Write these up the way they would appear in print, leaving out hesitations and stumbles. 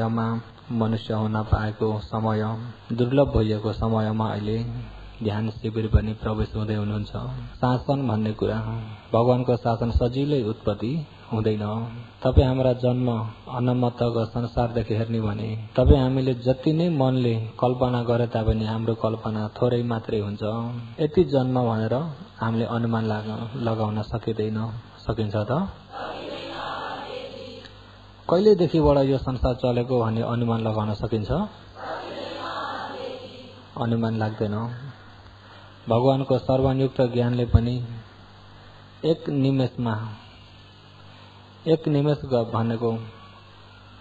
समयमा मनुष्य हुन पाएको समय दुर्लभ भइएको समयमा अहिले ध्यान शिविर पनि प्रवेश हुँदै हुनुहुन्छ। शासन भन्ने कुरा भगवानको शासन सजिलै उत्पत्ति हुँदैन। तपाईँ हाम्रा जन्म अन्नमत्तको संसारदेखि हेर्ने भने तपाईँ हामीले जति नै मनले कल्पना गरे तापनि हाम्रो कल्पना थोरै मात्रै हुन्छ। यति जन्म भनेर हामीले अनुमान लगाउन सकिन्छ त? कहिलेदेखिबाट यो संसार चलेको भन्ने अनुमान लगाउन सकिन्छ? अनुमान लाग्दैन। भगवानको सर्वयुक्त ज्ञानले पनि एक निमेष भनेको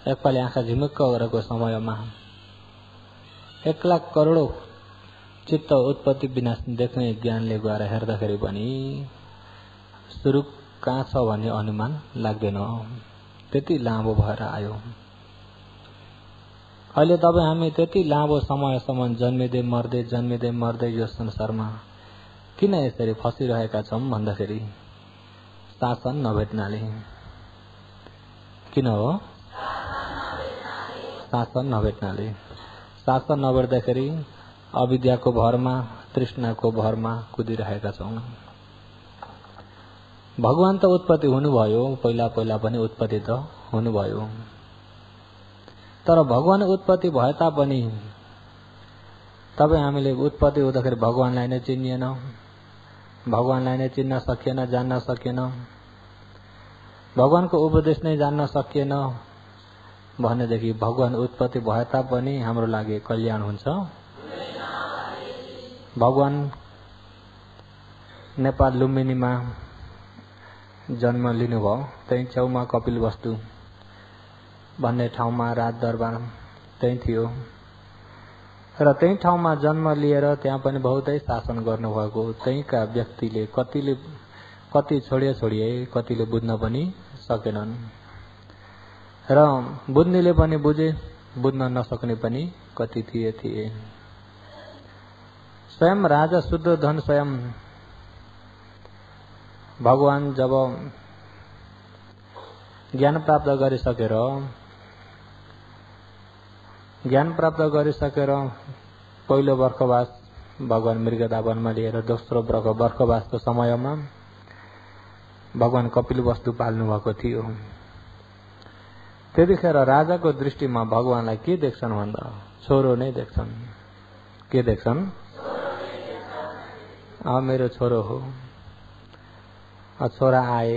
एकपालि आँखा झिमुक्क गरेको समयमा 1,00,000 करोड चित्त उत्पत्ति विनाश देख्ने ज्ञानले गएर हेर्दाखेरि पनि सुरु कहाँ छ भन्ने अनुमान लाग्दैन। त्यति लामो भएर आयो। अहिले तपाईँ हामी त्यति लामो समयसम्म जन्मिँदै मर्दै यो संसारमा किन यसरी फसिरहेका छौँ भन्दाखेरि शासन नभेट्नाले। किन हो? शासन नभेट्नाले। शासन नभेट्दाखेरि अविद्याको भरमा तृष्णाको भरमा कुदिरहेका छौँ। भगवान त उत्पत्ति हुनुभयो, पहिला पनि उत्पत्ति त हुनुभयो। तर भगवान उत्पत्ति भए तापनि तपाईँ हामीले उत्पत्ति हुँदाखेरि भगवानलाई नै चिनिएन, भगवानलाई नै चिन्न सकिएन, जान्न सकिएन, भगवानको उपदेश नै जान्न सकिएन भनेदेखि भगवान उत्पत्ति भए तापनि हाम्रो लागि कल्याण हुन्छ? भगवान नेपाल लुम्बिनीमा जन्म लिनुभयो। त्यही छेउमा कपिलवस्तु भन्ने ठाउँमा राजदरबार त्यही थियो र त्यही ठाउँमा जन्म लिएर त्यहाँ पनि बहुतै शासन गर्नुभएको। त्यहीका व्यक्तिले कति छोडिए कतिले बुझ्न पनि सकेनन् र बुझ्नेले पनि बुझे, बुझ्न नसक्ने पनि कति थिए। स्वयं राजा शुद्धोधन स्वयं भगवान जब ज्ञान प्राप्त गरिसकेर पहिलो बर्खवास भगवान मृगदा वनमा लिएर दोस्रो बर्खवासको समयमा भगवान कपिलवस्तु पाल्नु भएको थियो। त्यतिखेर राजाको दृष्टिमा भगवानलाई के देख्छन् भन्दा छोरो नै देख्छन्। के देख्छन्? मेरो छोरो हो। छोरा आए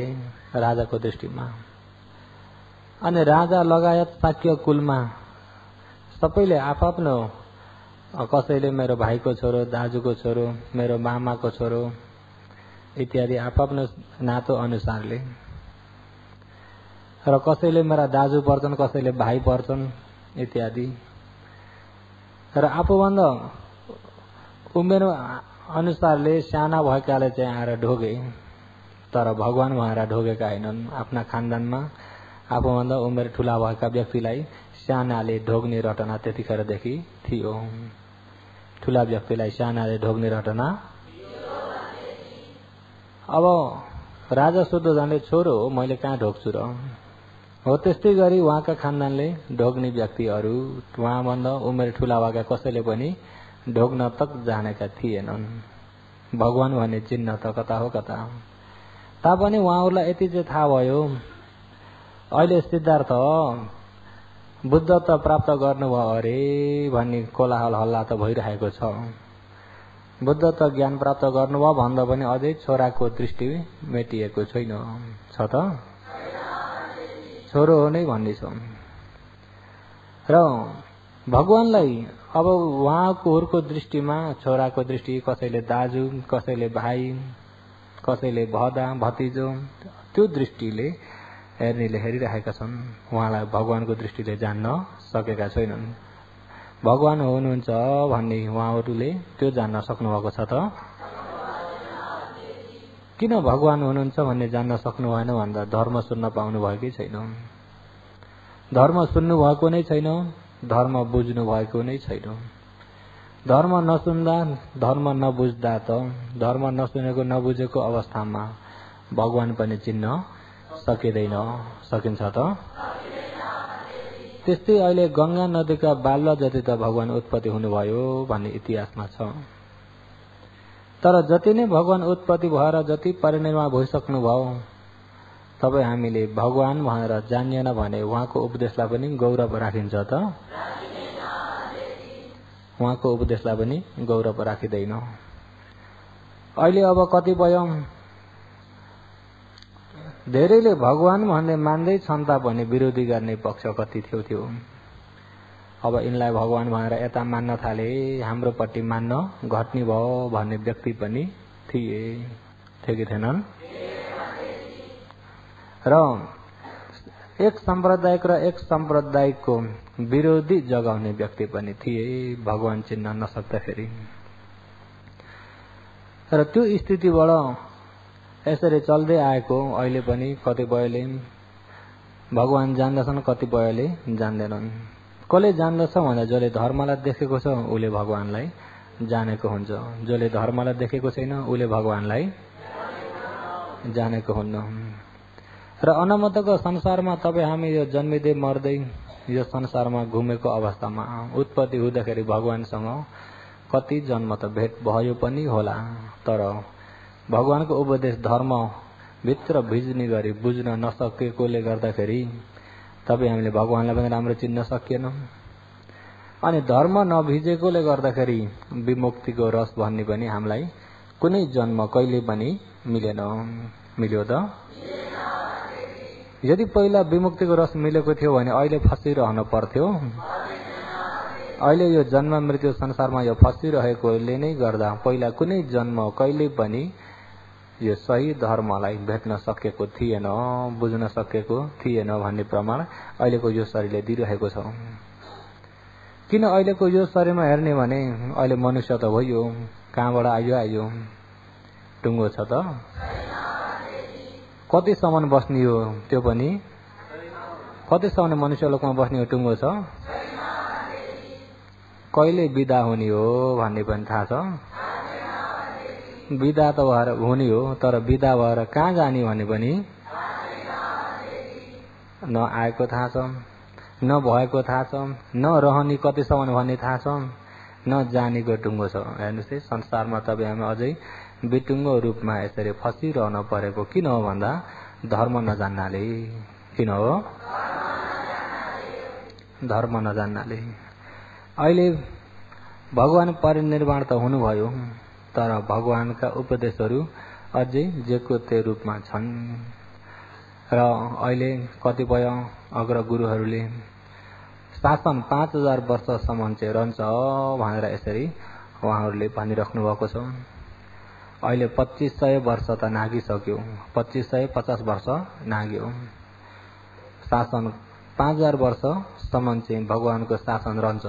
राजाको दृष्टिमा। अनि राजा लगायत शाक्य कुलमा सबैले आफ्नो कसैले मेरो भाइको छोरो, दाजुको छोरो, मेरो मामाको छोरो इत्यादि आफ्नो नातो अनुसारले र कसैले मेरा दाजु पर्छन्, कसैले भाइ पर्छन् इत्यादि र आफूभन्दा उमेर अनुसारले साना भएकाले चाहिँ आएर ढोगे। तर भगवान भएर ढोगेका होइनन्। आफ्ना खानदानमा आफूभन्दा उमेर ठुला भएका व्यक्तिलाई सानाले ढोग्ने रटना त्यतिखेरदेखि थियो। ठुला व्यक्तिलाई सानाले ढोग्ने रटना। अब राजा शुद्धोधनले छोरो हो, मैले कहाँ ढोग्छु र? हो त्यस्तै गरी उहाँका खानदानले ढोग्ने व्यक्तिहरू उहाँभन्दा उमेर ठुला भएका कसैले पनि ढोग्न तक जानेका थिएनन्। भगवान भन्ने चिन्ह त कता हो कता। तापनि उहाँहरूलाई यति चाहिँ थाहा भयो, अहिले सिद्धार्थ बुद्धत्व प्राप्त गर्नुभयो अरे भन्ने कोलाहल हल्ला त भइरहेको छ। बुद्धत्व ज्ञान प्राप्त गर्नुभयो भन्दा पनि अझै छोराको दृष्टि मेटिएको छैन। छ त? छोरो हो नै भन्दैछ। र भगवानलाई अब उहाँको दृष्टिमा छोराको दृष्टि, कसैले दाजु, कसैले भाइ, कसैले भदा भतिजो, त्यो दृष्टिले हेर्नेले हेरिरहेका छन्। उहाँलाई भगवानको दृष्टिले जान्न सकेका छैनन्। भगवान हुनुहुन्छ भन्ने उहाँहरूले त्यो जान्न सक्नुभएको छ त? किन भगवान हुनुहुन्छ भन्ने जान्न सक्नु भएन भन्दा धर्म सुन्न पाउनु भयो कि छैन? धर्म सुन्नु भएको नै छैन, धर्म बुझ्नु भएको नै छैन। धर्म नसुन्दा, धर्म नबुझ्दा त धर्म नसुनेको नबुझेको अवस्थामा भगवान पनि चिन्न सकिँदैन। सकिन्छ त? त्यस्तै अहिले गंगा नदीका बालुवा जति त भगवान उत्पत्ति हुनुभयो भन्ने इतिहासमा छ। तर जति नै भगवान उत्पत्ति भएर जति परिनिर्वाण भइसक्नुभयो, तपाईँ हामीले भगवान भनेर जानिएन भने उहाँको उपदेशलाई पनि गौरव राखिन्छ त? उहाँको उपदेशलाई पनि गौरव राखिँदैन। अहिले अब कतिपय धेरैले भगवान भन्ने मान्दै छन् तापनि विरोधी गर्ने पक्ष कति थियो। अब यिनलाई भगवान भनेर यता मान्न थाले, हाम्रोपट्टि मान्न घट्ने भयो भन्ने व्यक्ति पनि थिए कि थिएनन्? र एक सम्प्रदायिक र एक सम्प्रदायिकको विरोधी जगाउने व्यक्ति पनि थिए भगवान चिन्न नसक्दाखेरि। र त्यो स्थितिबाट यसरी चल्दै आएको अहिले पनि कतिपयले भगवान जान्दछन्, कतिपयले जान्दैनन्। कसले जान्दछ भन्दा जसले धर्मलाई देखेको छ उसले भगवानलाई जानेको हुन्छ, जसले धर्मलाई देखेको छैन उसले भगवानलाई जानेको हुन्न। र अनमतको संसारमा तपाईँ हामी यो जन्मिँदै मर्दै यो संसारमा घुमेको अवस्थामा उत्पत्ति हुँदाखेरि भगवानसँग कति जन्म त भेट भयो पनि होला, तर भगवानको उपदेश धर्म भित्र भिज्ने गरी बुझ्न नसकेकोले गर्दाखेरि तपाईँ हामीले भगवानलाई पनि राम्रो चिन्न सकिएनौँ। अनि धर्म नभिजेकोले गर्दाखेरि विमुक्तिको रस भन्ने पनि हामीलाई कुनै जन्म कहिले पनि मिलेन। मिल्यो त? यदि पहिला विमुक्तिको रस मिलेको थियो भने अहिले फसिरहन पर्थ्यो। अहिले यो जन्म मृत्यु संसारमा यो फसिरहेकोले नै गर्दा पहिला कुनै जन्म कहिले पनि यो सही धर्मलाई भेट्न सकेको थिएन, बुझ्न सकेको थिएन भन्ने प्रमाण अहिलेको यो शरीरले दिइरहेको छ। किन अहिलेको यो शरीरमा हेर्ने भने अहिले मनुष्य त भयो, कहाँबाट आयो? टुङ्गो छ त? कतिसम्म बस्ने हो त्यो पनि? कतिसम्म मनुष्य लोकमा बस्ने हो टुङ्गो छ? कहिले बिदा हुने हो भन्ने पनि थाहा छ? बिदा त भएर हुने हो, तर बिदा भएर कहाँ जाने भन्ने पनि न आएको थाहा छ, न भएको थाहा छ, न रहने कतिसम्म भन्ने थाहा छ, न जानेको टुङ्गो छ। हेर्नुहोस् है, संसारमा तपाईँ हामी अझै बिटुङ्गो रूपमा यसरी फसिरहन परेको किन हो भन्दा धर्म नजान्नाले। किन हो? धर्म नजान्नाले। अहिले भगवान परिनिर्वाण त हुनुभयो, तर भगवानका उपदेशहरू अझै जेको त्यो रूपमा छन्। र अहिले कतिपय अग्र गुरुहरूले शासन 5000 वर्षसम्म चाहिँ रहन्छ भनेर यसरी उहाँहरूले भनिराख्नु भएको छ। अहिले 2500 वर्ष त नागिसक्यो, 2550 वर्ष नाग्यो। शासन 5000 वर्षसम्म चाहिँ भगवानको शासन रहन्छ।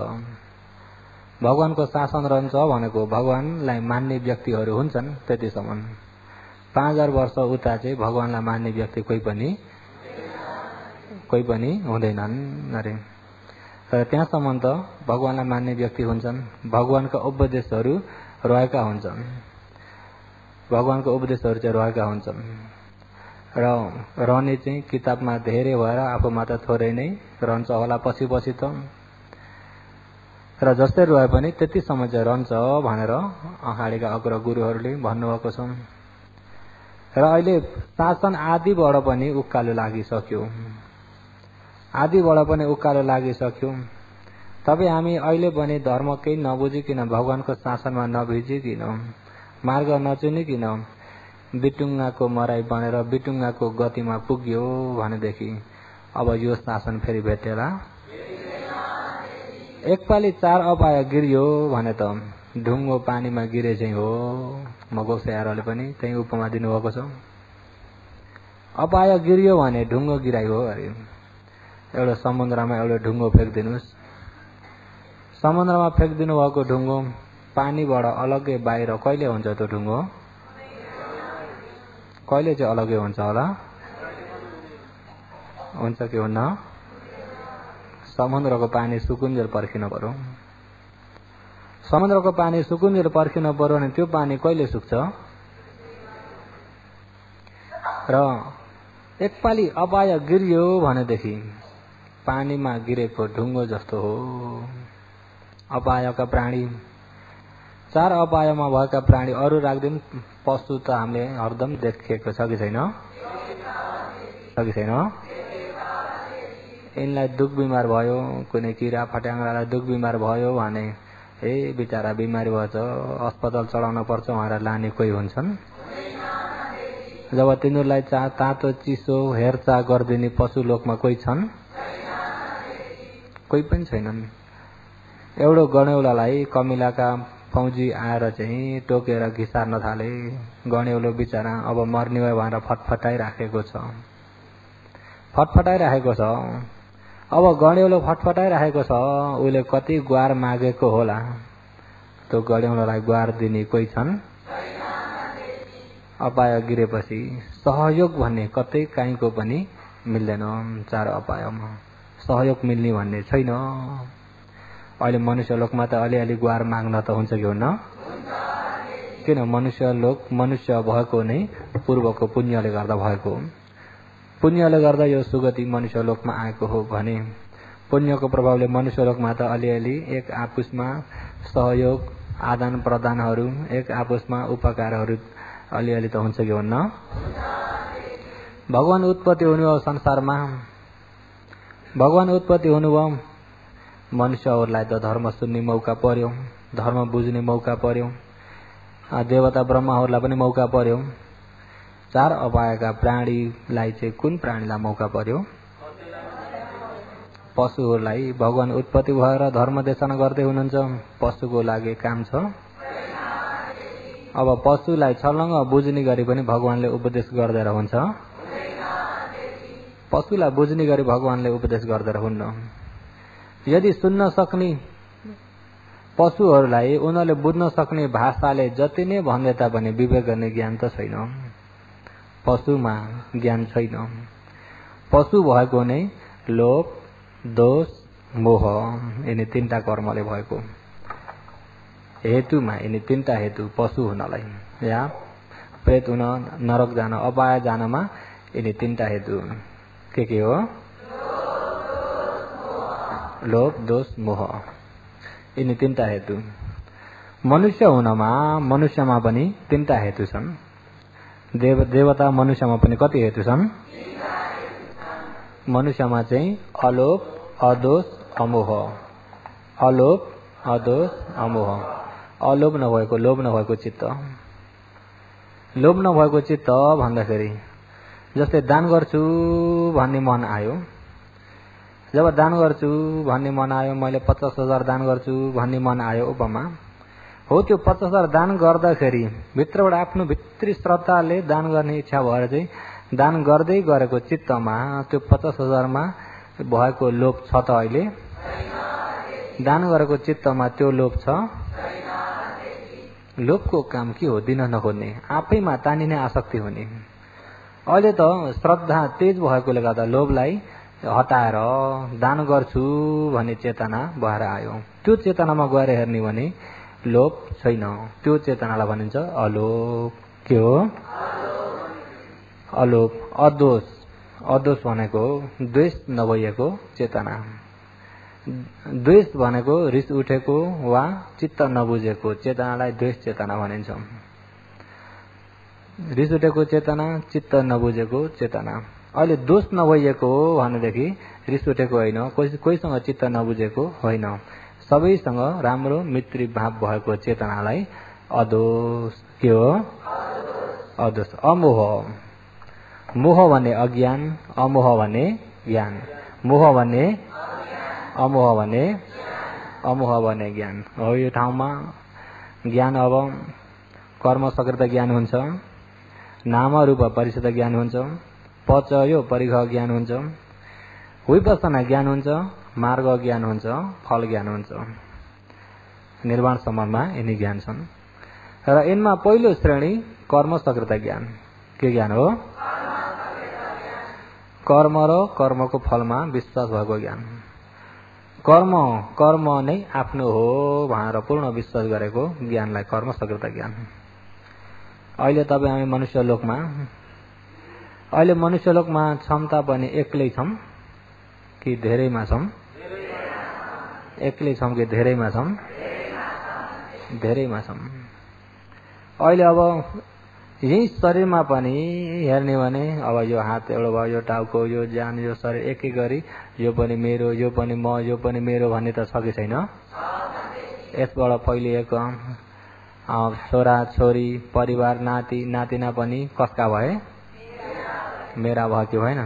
भगवानको शासन रहन्छ भनेको भगवानलाई मान्ने व्यक्तिहरू हुन्छन् त्यतिसम्म। 5000 वर्ष उता चाहिँ भगवानलाई मान्ने व्यक्ति कोही पनि हुँदैनन् अरे। तर त्यहाँसम्म त भगवानलाई मान्ने व्यक्ति हुन्छन्, भगवानका उपदेशहरू रहेका हुन्छन्, भगवानको उपदेशहरू चाहिँ रहेका हुन्छन्। र रहने चाहिँ किताबमा धेरै भएर आफूमा त थोरै नै रहन्छ होला पछि त, र जस्तै रहे पनि त्यतिसम्म चाहिँ रहन्छ भनेर अगाडिका अग्र गुरुहरूले भन्नुभएको छ। र अहिले शासन आदिबाट पनि उकालो लागिसक्यो, आदिबाट पनि उकालो लागिसक्यो। तपाईँ हामी अहिले पनि धर्म केही नबुझिकन भगवानको शासनमा नभिजिकन मार्ग नचुनिकन बिटुङ्गाको मराई बनेर बिटुङ्गाको गतिमा पुग्यो भनेदेखि अब यो शासन फेरि भेटेला। एकपालि 4 अपाय गिरियो भने त ढुङ्गो पानीमा गिरे चाहिँ हो। मगौसेयारले पनि त्यही उपमा दिनुभएको छ। अपाय गिरियो भने ढुङ्गो गिराइ हो अरे। एउटा समुद्रमा एउटा ढुङ्गो फ्याँकिदिनुहोस्, समुद्रमा फ्याँकिदिनु भएको ढुङ्गो पानीबाट अलग्गै बाहिर कहिले हुन्छ त्यो ढुङ्गो? कहिले चाहिँ अलग्गै हुन्छ होला? हुन्छ कि हुन्न? समुद्रको पानी सुकुन्जेल पर्खिनु पर्यो। समुद्रको पानी सुकुन्जेल पर्खिनु पर्यो भने त्यो पानी कहिले सुक्छ? र एकपालि अपाय गिरियो भनेदेखि पानीमा गिरेको ढुङ्गो जस्तो हो। अपायका प्राणी, 4 अपायमा भएका प्राणी अरू राख्दिन, पशु त हामीले हरदम देखेको छ कि छैन? यिनलाई दुख बिमार भयो, कुनै किरा फट्याङ्ग्रालाई दुख बिमार भयो भने ए बिचारा बिमारी भएछ, अस्पताल चढाउन पर्छ भनेर लाने कोही हुन्छन्? जब तिनीहरूलाई तातो चिसो हेरचाह गरिदिने पशु लोकमा कोही छन्? कोही पनि छैनन्। एउटो गणेउलालाई कमिलाका फौजी आएर चाहिँ टोकेर घिसार्न थाले। गणेउलो बिचारा अब मर्ने भयो भनेर फटफटाइराखेको छ। अब गणेउलो फटफटाइराखेको छ, उसले कति ग्वार मागेको होला? त्यो गणेउलोलाई ग्वार दिने कोही छन्? अपाय गिरेपछि सहयोग भन्ने कतै काहीँको पनि मिल्दैन। 4 अपायमा सहयोग मिल्ने भन्ने छैन। अहिले मनुष्य लोकमा त अलिअलि ग्वार माग्न त हुन्छ कि हुन्न? किन? मनुष्य भएको नै पूर्वको पुण्यले गर्दा भएको। पुण्यले गर्दा यो सुगति मनुष्य लोकमा आएको हो भने पुण्यको प्रभावले मनुष्य लोकमा त अलिअलि एक आपसमा सहयोग, आदान प्रदानहरू, एक आपसमा उपकारहरू अलिअलि त हुन्छ कि हुन्न? भगवान उत्पत्ति हुनुभयो संसारमा, भगवान उत्पत्ति हुनुभयो, मनुष्यहरूलाई त धर्म सुन्ने मौका पर्यो, धर्म बुझ्ने मौका पर्यो, देवता ब्रह्माहरूलाई पनि मौका पर्यो। 4 अपायका प्राणीलाई चाहिँ कुन प्राणीलाई मौका पर्यो? पशुहरूलाई। भगवान उत्पत्ति भएर धर्म देशना गर्दै हुनुहुन्छ, पशुको लागि काम छ। अब पशुलाई छलङ्ग बुझ्ने गरी पनि भगवानले उपदेश गर्दै हुन्छ? पशुलाई बुझ्ने गरी भगवानले उपदेश गर्दै हुन्न। यदि सुन्न सक्ने पशुहरूलाई उनीहरूले बुझ्न सक्ने भाषाले जति नै भन्दै तापनि विवेक गर्ने ज्ञान त छैन। पशुमा ज्ञान छैन। पशु भएको नै लोभ, दोष, मोह, यिनी 3टा कर्मले भएको। हेतुमा यिनी 3टा हेतु पशु हुनलाई, या प्रेत हुन, नरक जान, अपाय जानमा यिनी 3टा हेतु के हो? लोभ, दोष, मोह, यिनी 3टा हेतु। मनुष्य हुनमा मनुष्यमा पनि 3टा हेतु छन्। देवता मनुष्यमा पनि कति हेतु छन्? मनुष्यमा चाहिँ अलोभ, अदोष, अमोह। अलोभ, अदोष, अमोह। अलोभ नभएको, लोभ नभएको चित्त। लोभ नभएको चित्त भन्दाखेरि जस्तै दान गर्छु भन्ने मन आयो। जब दान गर्छु भन्ने मन आयो, मैले 50,000 दान गर्छु भन्ने मन आयो उपमा हो, त्यो 50,000 दान गर्दाखेरि भित्रबाट आफ्नो भित्री श्रद्धाले दान गर्ने इच्छा भएर चाहिँ दान गर्दै गरेको चित्तमा त्यो 50,000मा भएको लोभ छ त? अहिले दान गरेको चित्तमा त्यो लोभ छ? लोभको काम के हो? दिन नखोज्ने, आफैमा तानिने आसक्ति हुने। अहिले त श्रद्धा तेज भएकोले गर्दा लोभलाई हटाएर दान गर्छु भन्ने चेतना भएर आयो। त्यो चेतनामा गएर हेर्ने भने लोभ छैन। त्यो चेतनालाई भनिन्छ अलोभ। के हो? अलोभ। अदोष, अदोष भनेको द्वेष नभएको चेतना। द्वेष भनेको रिस उठेको वा चित्त नबुझेको चेतनालाई द्वेष चेतना भनिन्छ। रिस उठेको चेतना, चित्त नबुझेको चेतना। अहिले दोष नभएको भनेदेखि रिस उठेको होइन, कोहीसँग चित्त नबुझेको होइन, सबैसँग राम्रो मित्री भाव भएको चेतनालाई अदोष। के हो? अदोष। अमोह। मोह भने अज्ञान, अमोह भने ज्ञान। मोह भने अमोह भने अमोह भने ज्ञान हो। यो ठाउँमा ज्ञान अब कर्म सकृत ज्ञान हुन्छ, नाम रूप परिचित ज्ञान हुन्छ, पचयो परिघ ज्ञान हुन्छ, विपස්සना ज्ञान हुन्छ, मार्ग ज्ञान हुन्छ, फल ज्ञान हुन्छ। निर्वाण सम्बन्धमा यिनी ज्ञान छन्। र यिनमा पहिलो श्रेणी कर्म सकृत ज्ञान। के ज्ञान हो? कर्म र कर्मको फलमा विश्वास भएको ज्ञान। कर्म नै आफ्नो हो भनेर पूर्ण विश्वास गरेको ज्ञानलाई कर्म सकृत ज्ञान। अहिले तपाईँ हामी मनुष्य लोकमा क्षमता पनि एक्लै छौँ, कि धेरैमा छौँ? एक्लै छौँ कि धेरैमा छौँ? धेरैमा छौँ। अहिले अब यही शरीरमा पनि हेर्ने भने अब यो हात एउटा भयो, यो टाउको, यो ज्यान, यो शरीर एक एक गरी यो पनि मेरो, यो पनि म, यो पनि मेरो भन्ने त छ कि छैन? यसबाट फैलिएको छोरा छोरी परिवार नाति नातिना पनि कसका भए? मेरा भयो कि भएन?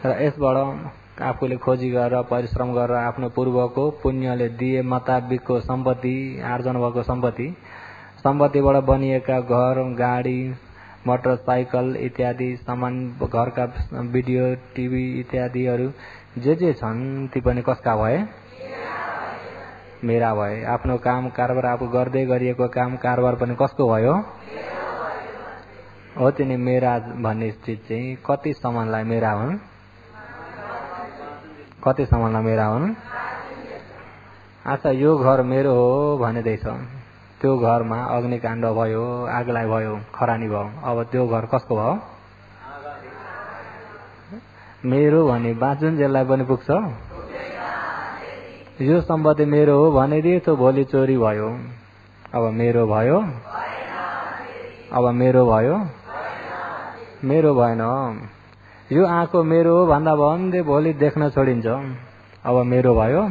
र यसबाट आफूले खोजी गरेर परिश्रम गरेर आफ्नो पूर्वको पुण्यले दिए मुताबिकको सम्पत्ति आर्जन भएको सम्पत्तिबाट बनिएका घर गाडी मोटरसाइकल इत्यादि सामान घरका भिडियो टिभी इत्यादिहरू जे छन् ती पनि कसका भए? मेरा भए। आफ्नो काम कारोबार आफू गर्दै गरिएको काम कारोबार पनि कसको भयो? हो तिनी मेरा भन्ने चिज चाहिँ कति सामानलाई मेरा हुन्? कति सामानलाई मेरा हुन्? अच्छा यो घर मेरो हो भनिँदैछ, त्यो घरमा अग्निकाण्ड भयो, आगलाइ भयो, खरानी भयो, अब त्यो घर कसको भयो? मेरो भने बाँचुन्जेललाई पनि पुग्छ? यो सम्पत्ति मेरो हो भनिदिए त भोलि चोरी भयो, अब मेरो भयो? अब मेरो भयो? मेरो भएन। यो आँखो मेरो हो भन्दा भन्दै भोलि देख्न छोडिन्छ, अब मेरो भयो?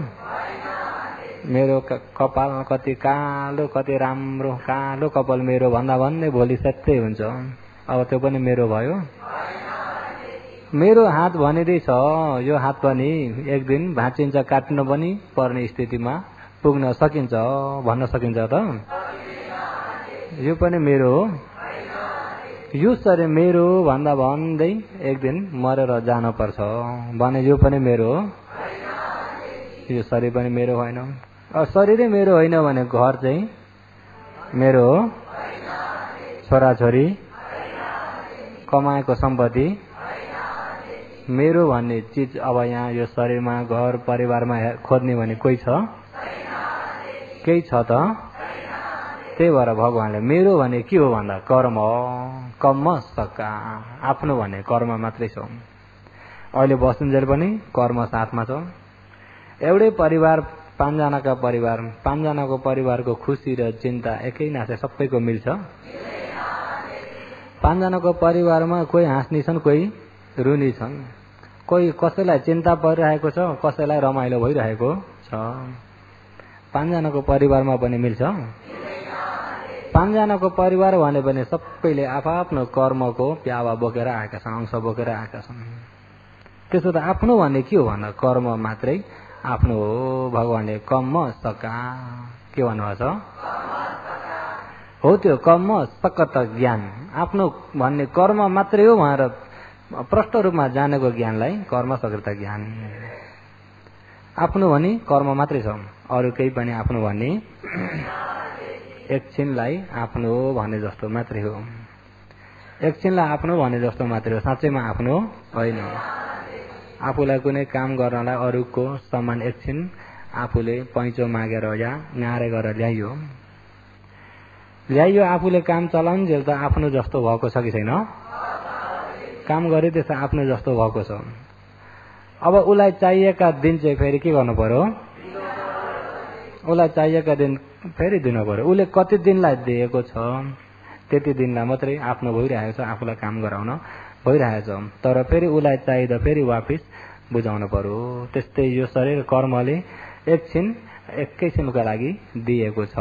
मेरो कपाल कति कालो कति राम्रो कालो कपाल मेरो भन्दा भन्दै भोलि सत्य हुन्छ, अब त्यो पनि मेरो भयो? मेरो हात भनिँदैछ, यो हात पनि एक दिन भाँचिन्छ, काट्नु पनि पर्ने स्थितिमा पुग्न सकिन्छ भन्न सकिन्छ त? यो पनि मेरो हो? यो शरीर मेरो भन्दा भन्दै एक दिन मरेर जानुपर्छ भने यो पनि मेरो हो? यो शरीर पनि मेरो होइन। शरीरै मेरो होइन भने घर चाहिँ मेरो हो? छोराछोरी कमाएको सम्पत्ति मेरो भन्ने चिज अब यहाँ यो शरीरमा घर परिवारमा खोज्ने भने कोही छ? केही छ त? त्यही भएर भगवानले मेरो भने के हो भन्दा कर्म कम्म सका, आफ्नो भने कर्म मात्रै छ। अहिले बसुन्जेल पनि कर्म साथमा छ। एउटै परिवार पाँचजनाका परिवार, पाँचजनाको परिवारको खुसी र चिन्ता एकै नाथे सबैको मिल्छ? पाँचजनाको परिवारमा कोही हाँस्नी छन्, कोही रुनी छन्, कोही कसैलाई चिन्ता परिरहेको छ, कसैलाई रमाइलो भइरहेको छ। पाँचजनाको परिवारमा पनि मिल्छ? पाँचजनाको परिवार भने पनि सबैले आफ्नो कर्मको प्यावा बोकेर आएका छन्, अंश बोकेर आएका छन्। त्यसो त आफ्नो भन्ने के हो भन्दा कर्म मात्रै आफ्नो हो। भगवानले कम्म सका के भन्नुभएको छ? हो त्यो कम्म सकत ज्ञान आफ्नो भन्ने कर्म मात्रै हो भनेर प्रष्ट रूपमा जानेको ज्ञानलाई कर्म सकत ज्ञान। आफ्नो भनी कर्म मात्रै छ, अरू केही पनि आफ्नो भन्ने एकछिनलाई आफ्नो भने जस्तो मात्रै हो। एकछिनलाई आफ्नो भने जस्तो मात्रै हो, साँच्चैमा आफ्नो होइन। आफूलाई कुनै काम गर्नलाई अरूको सामान एकछिन आफूले पैँचो मागेर या नारे गरेर ल्याइयो, आफूले काम चलाउन्जेल त आफ्नो जस्तो भएको छ कि छैन? काम गरे त्यसो आफ्नो जस्तो भएको छ। अब उसलाई चाहिएका दिन चाहिँ फेरि के गर्नु पर्यो? उसलाई चाहिएका दिन फेरि दिनु पर्यो। उसले कति दिनलाई दिएको छ त्यति दिनलाई मात्रै आफ्नो भइरहेको छ, आफूलाई काम गराउन भइरहेछ। तर फेरि उसलाई चाहिँदा फेरि वापिस बुझाउनु पर्यो। त्यस्तै यो शरीर कर्मले एकैछिनको लागि दिएको छ,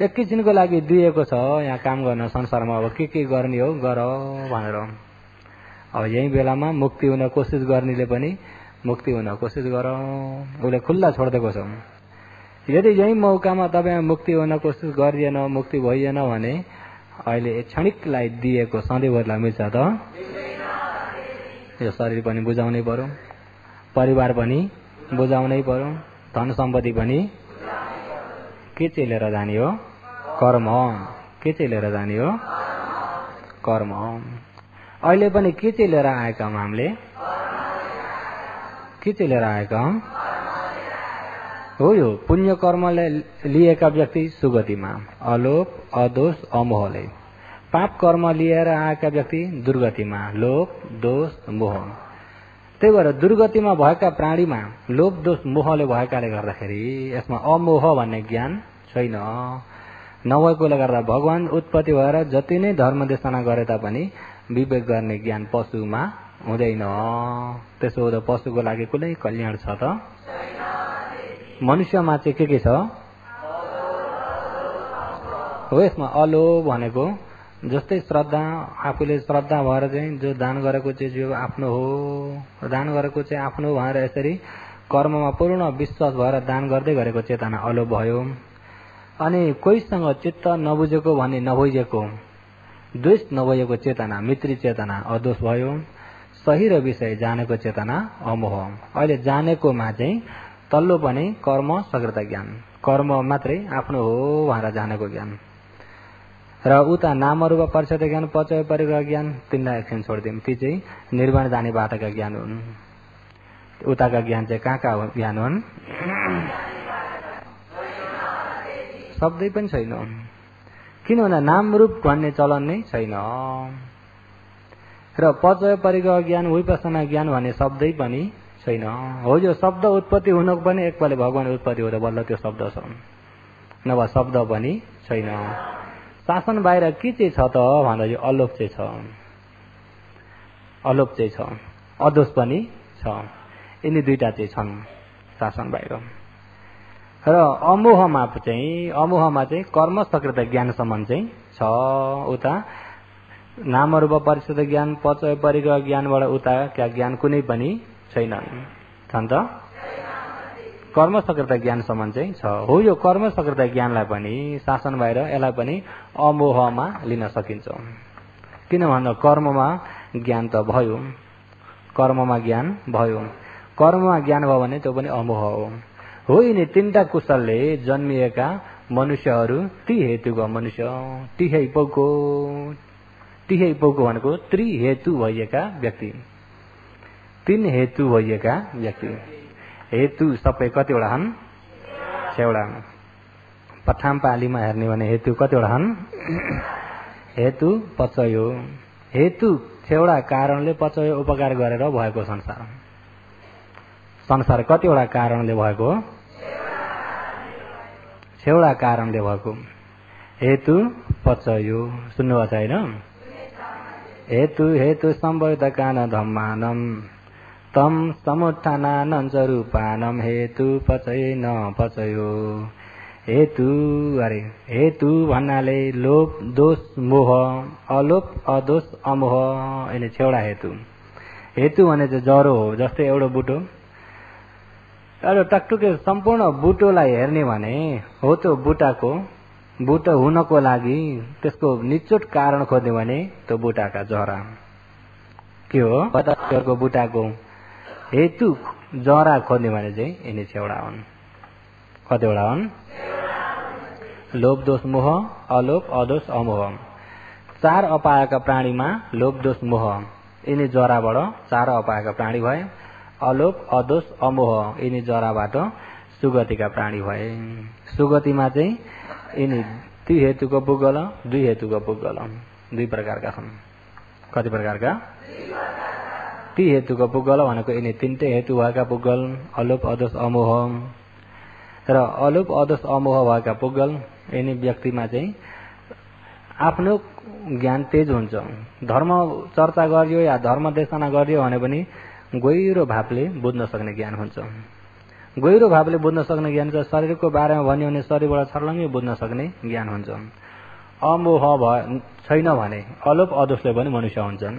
एकैछिनको लागि दिएको छ। यहाँ काम गर्न संसारमा अब के गर्ने हो गर भनेर। अब यही बेलामा मुक्ति हुन कोसिस गर्नेले पनि मुक्ति हुन कोसिस गर, उसले खुल्ला छोडिदिएको छ। यदि यही मौकामा तपाईँ मुक्ति हुन कोसिस गरिएन, मुक्ति भइएन भने अहिले क्षणिकलाई दिएको सधैँभरिलाई मिल्छ त? यो शरीर पनि बुझाउनै पर्यो, परिवार पनि बुझाउनै पर्यो, धन सम्पत्ति पनि के चाहिँ लिएर जाने हो? कर्म। के चाहिँ लिएर जाने हो? कर्म। अहिले पनि के चाहिँ लिएर आएका हौँ हामीले? के चाहिँ लिएर आएका हौँ? हो यो पुण्य कर्मले लिएका व्यक्ति सुगतिमा, अलोभ अदोष अमोहले। पाप कर्म लिएर आएका व्यक्ति दुर्गतिमा, लोभ दोष मोह। त्यही भएर दुर्गतिमा भएका प्राणीमा लोभ दोष मोहले भएकाले गर्दाखेरि यसमा अमोह भन्ने ज्ञान छैन। नभएकोले गर्दा भगवान उत्पत्ति भएर जति नै धर्म देशना गरे तापनि विवेक गर्ने ज्ञान पशुमा हुँदैन। त्यसो हुँदा पशुको लागि कुनै कल्याण छ त? मनुष्यमा चाहिँ के छ हो? यसमा अलोभ भनेको जस्तै श्रद्धा, आफूले श्रद्धा भएर चाहिँ जो दान गरेको चाहिँ जो आफ्नो हो, दान गरेको चाहिँ आफ्नो भएर यसरी कर्ममा पूर्ण विश्वास भएर दान गर्दै गरेको चेतना अलोभ भयो। अनि कोहीसँग चित्त नबुझेको भने नभइएको, द्वेष नभएको चेतना मित्री चेतना अदोष भयो। सही र विषय जानेको चेतना अमोह। अहिले जानेकोमा चाहिँ तल्लो पनि कर्म सकृत ज्ञान, कर्म मात्रै आफ्नो हो भनेर जानेको ज्ञान र उता नाम रूप परिचय ज्ञान, पचय परिग्रह ज्ञान, तिनलाई एकछिन छोडिदिउँ। ती चाहिँ निर्वाण जाने बाटोका ज्ञान हुन्। उताका ज्ञान चाहिँ कहाँ ज्ञान हुन्? शब्दै पनि छैन। किनभने नाम रूप भन्ने चलन नै छैन। र पचय परिग्रह ज्ञान, विपස්සना ज्ञान भन्ने शब्दै पनि छैन। हो, यो शब्द उत्पत्ति हुनको पनि एकपल्ट भगवान उत्पत्ति हुँदा बल्ल त्यो शब्द छ, नभए शब्द पनि छैन। शासन बाहिर के चाहिँ छ त भन्दा यो अलोभ चाहिँ छ, अलोभ चाहिँ छ, अदोष पनि छ। यिनी दुईटा चाहिँ छन् शासन बाहिर। र अमोहमा चाहिँ कर्म सकृत ज्ञानसम्म चाहिँ छ। उता नाम रूप परिचय ज्ञान, पचय परिग्रह ज्ञानबाट उता क्या ज्ञान कुनै पनि छैनन्, छन् त? कर्म सकृत ज्ञानसम्म चाहिँ छ। हो, यो कर्म सकृत ज्ञानलाई पनि शासन बाहिर यसलाई पनि अमोहमा लिन सकिन्छ। किन भन्दा कर्ममा ज्ञान त भयो, कर्ममा ज्ञान भयो, कर्ममा ज्ञान भयो भने त्यो पनि अमोह हो। यिनी तीनटा कुशलले जन्मिएका मनुष्यहरू ती हेतुको मनुष्य, टिहै पौको भनेको त्रिहेतु भइएका व्यक्ति, तीन हेतु भइएका व्यक्ति। हेतु सबै कतिवटा छन्? 6वटा। पठाम पालीमा हेर्ने भने हेतु कतिवटा छन्? हेतु पचयो। हेतु 6वटा कारणले पचयो उपकार गरेर भएको संसार। संसार कतिवटा कारणले भएको? 6वटा कारणले भएको। हेतु पचयो सुन्नुभएको छैन? हेतु सम्बोधकान धम्मानम तम समुत्थानानञ्च रूपानम हेतु पचय न पचयो। हेतु भन्नाले लोभ दोष मोह, अलोभ अदोष अमोह, यिनी 6वटा हेतु। हेतु भने चाहिँ जरो हो। जस्तै एउटा बुटो, एउटा टकटुके सम्पूर्ण बुटोलाई हेर्ने भने हो, त्यो बुटो हुनको लागि त्यसको निचोट कारण खोज्ने भने त्यो बुटाका जरा के हो? पतको बुटाको हेतु जरा खोज्ने भने चाहिँ यिनी 6वटा हुन्। कतिवटा हुन्? लोभ दोष मोह, अलोभ अदोष अमोह। 4 अपायका प्राणीमा लोभ दोष मोह, यिनी जराबाट 4 अपायका प्राणी भए। अलोभ अदोष अमोह यिनी जराबाट सुगतिका प्राणी भए। सुगतिमा चाहिँ यिनी ती हेतुको पुगल, 2 हेतुको पुगल, 2 प्रकारका छन्। कति प्रकारका? ती हेतुको पुगल भनेको यिनी 3टै हेतु भएका पुगल, अलोभ अदोष अमोह। र अलोभ अदोष अमोह भएका पुगल यिनी व्यक्तिमा चाहिँ आफ्नो ज्ञान तेज हुन्छ। धर्म चर्चा गरियो या धर्म देशना गरियो भने पनि गहिरो भावले बुझ्न सक्ने ज्ञान हुन्छ। गहिरो भावले बुझ्न सक्ने ज्ञान चाहिँ शरीरको बारेमा भन्यो भने शरीरबाट छर्लङ्गै बुझ्न सक्ने ज्ञान हुन्छ। अमोह छैन भने अलोभ अदोषले पनि मनुष्य हुन्छन्।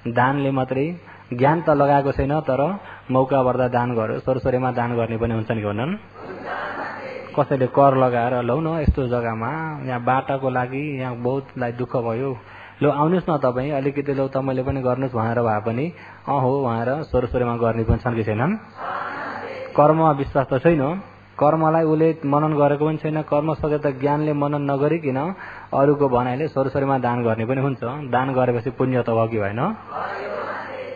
दानले मात्रै ज्ञान त लगाएको छैन, तर मौका पर्दा दान गर्यो, सोरसोरीमा दान गर्ने पनि हुन्छन् कि हुनन्? कसैले कर लगाएर लौ न यस्तो जग्गामा यहाँ बाटाको लागि यहाँ बहुतलाई दुःख भयो, लो आउनुहोस् न तपाईँ अलिकति, लौ तपाईँले पनि गर्नुहोस् भनेर भए पनि हो भनेर सोरसोरीमा गर्ने पनि छन् कि छैनन्? कर्ममा विश्वास त छैन, कर्मलाई उसले मनन गरेको पनि छैन। कर्म सकेत ज्ञानले मनन नगरिकन अरूको भनाइले सोरसोरीमा दान गर्ने पनि हुन्छ। दान गरेपछि पुण्य त भयो कि भएन?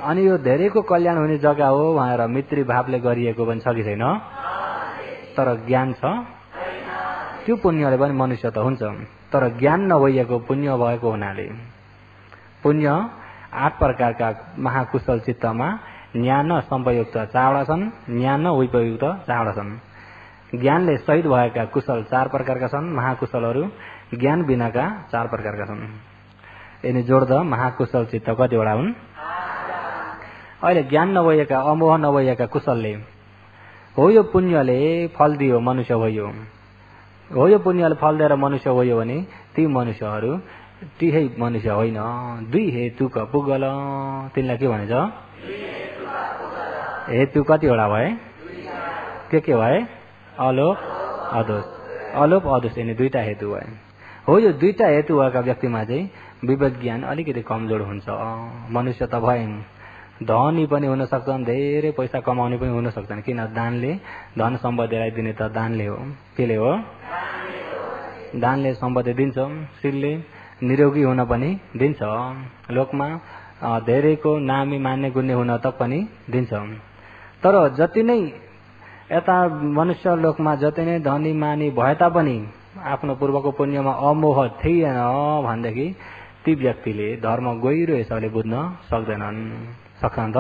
अनि यो धेरैको कल्याण हुने जग्गा हो भनेर मित्री भावले गरिएको पनि छ कि छैन? तर ज्ञान छ, त्यो पुण्यले पनि मनुष्य त हुन्छ। तर ज्ञान नभइएको पुण्य भएको हुनाले पुण्य 8 प्रकारका महाकुशल चित्तमा ज्ञान सम्पयुक्त 4वटा छन्, ज्ञान उपयुक्त 4वटा छन्। ज्ञानले सहित भएका कुशल 4 प्रकारका छन्, महाकुशलहरू ज्ञान बिनाका 4 प्रकारका छन्। यिनी जोड्दा महाकुशल चित्त कतिवटा हुन्? अहिले ज्ञान नभएका, अमोह नभएका कुशलले हो यो पुण्यले फल दियो, मनुष्य भयो, हो यो पुण्यले फल दिएर मनुष्य भयो भने ती मनुष्यहरू तिहै मनुष्य होइन, 2 हेतुका पुगल। तिनलाई के भनिन्छ? हेतु कतिवटा भए? के भए? अलोप अदोष। अलोप अदोष यिनी 2टा हेतु भए। हो यो 2टा हेतु भएका व्यक्तिमा चाहिँ विवेक ज्ञान अलिकति कमजोर हुन्छ। मनुष्य त भए धनी पनि हुन सक्छन्, धेरै पैसा कमाउने पनि हुन सक्छन्। किन? दानले धन सम्पत्तिलाई दिने त दानले हो। केले हो? दानले सम्पत्ति दिन्छ। शिरले निरोगी हुन पनि दिन्छ। लोकमा धेरैको नामी मान्ने गुन्ने हुन त पनि दिन्छ। तर जति नै यता मनुष्य लोकमा जति नै धनी मानी भए तापनि आफ्नो पूर्वको पुण्यमा अमोह थिएन भनेदेखि ती व्यक्तिले धर्म गहिरो हिसाबले बुझ्न सक्दैनन्। सक्छन् त?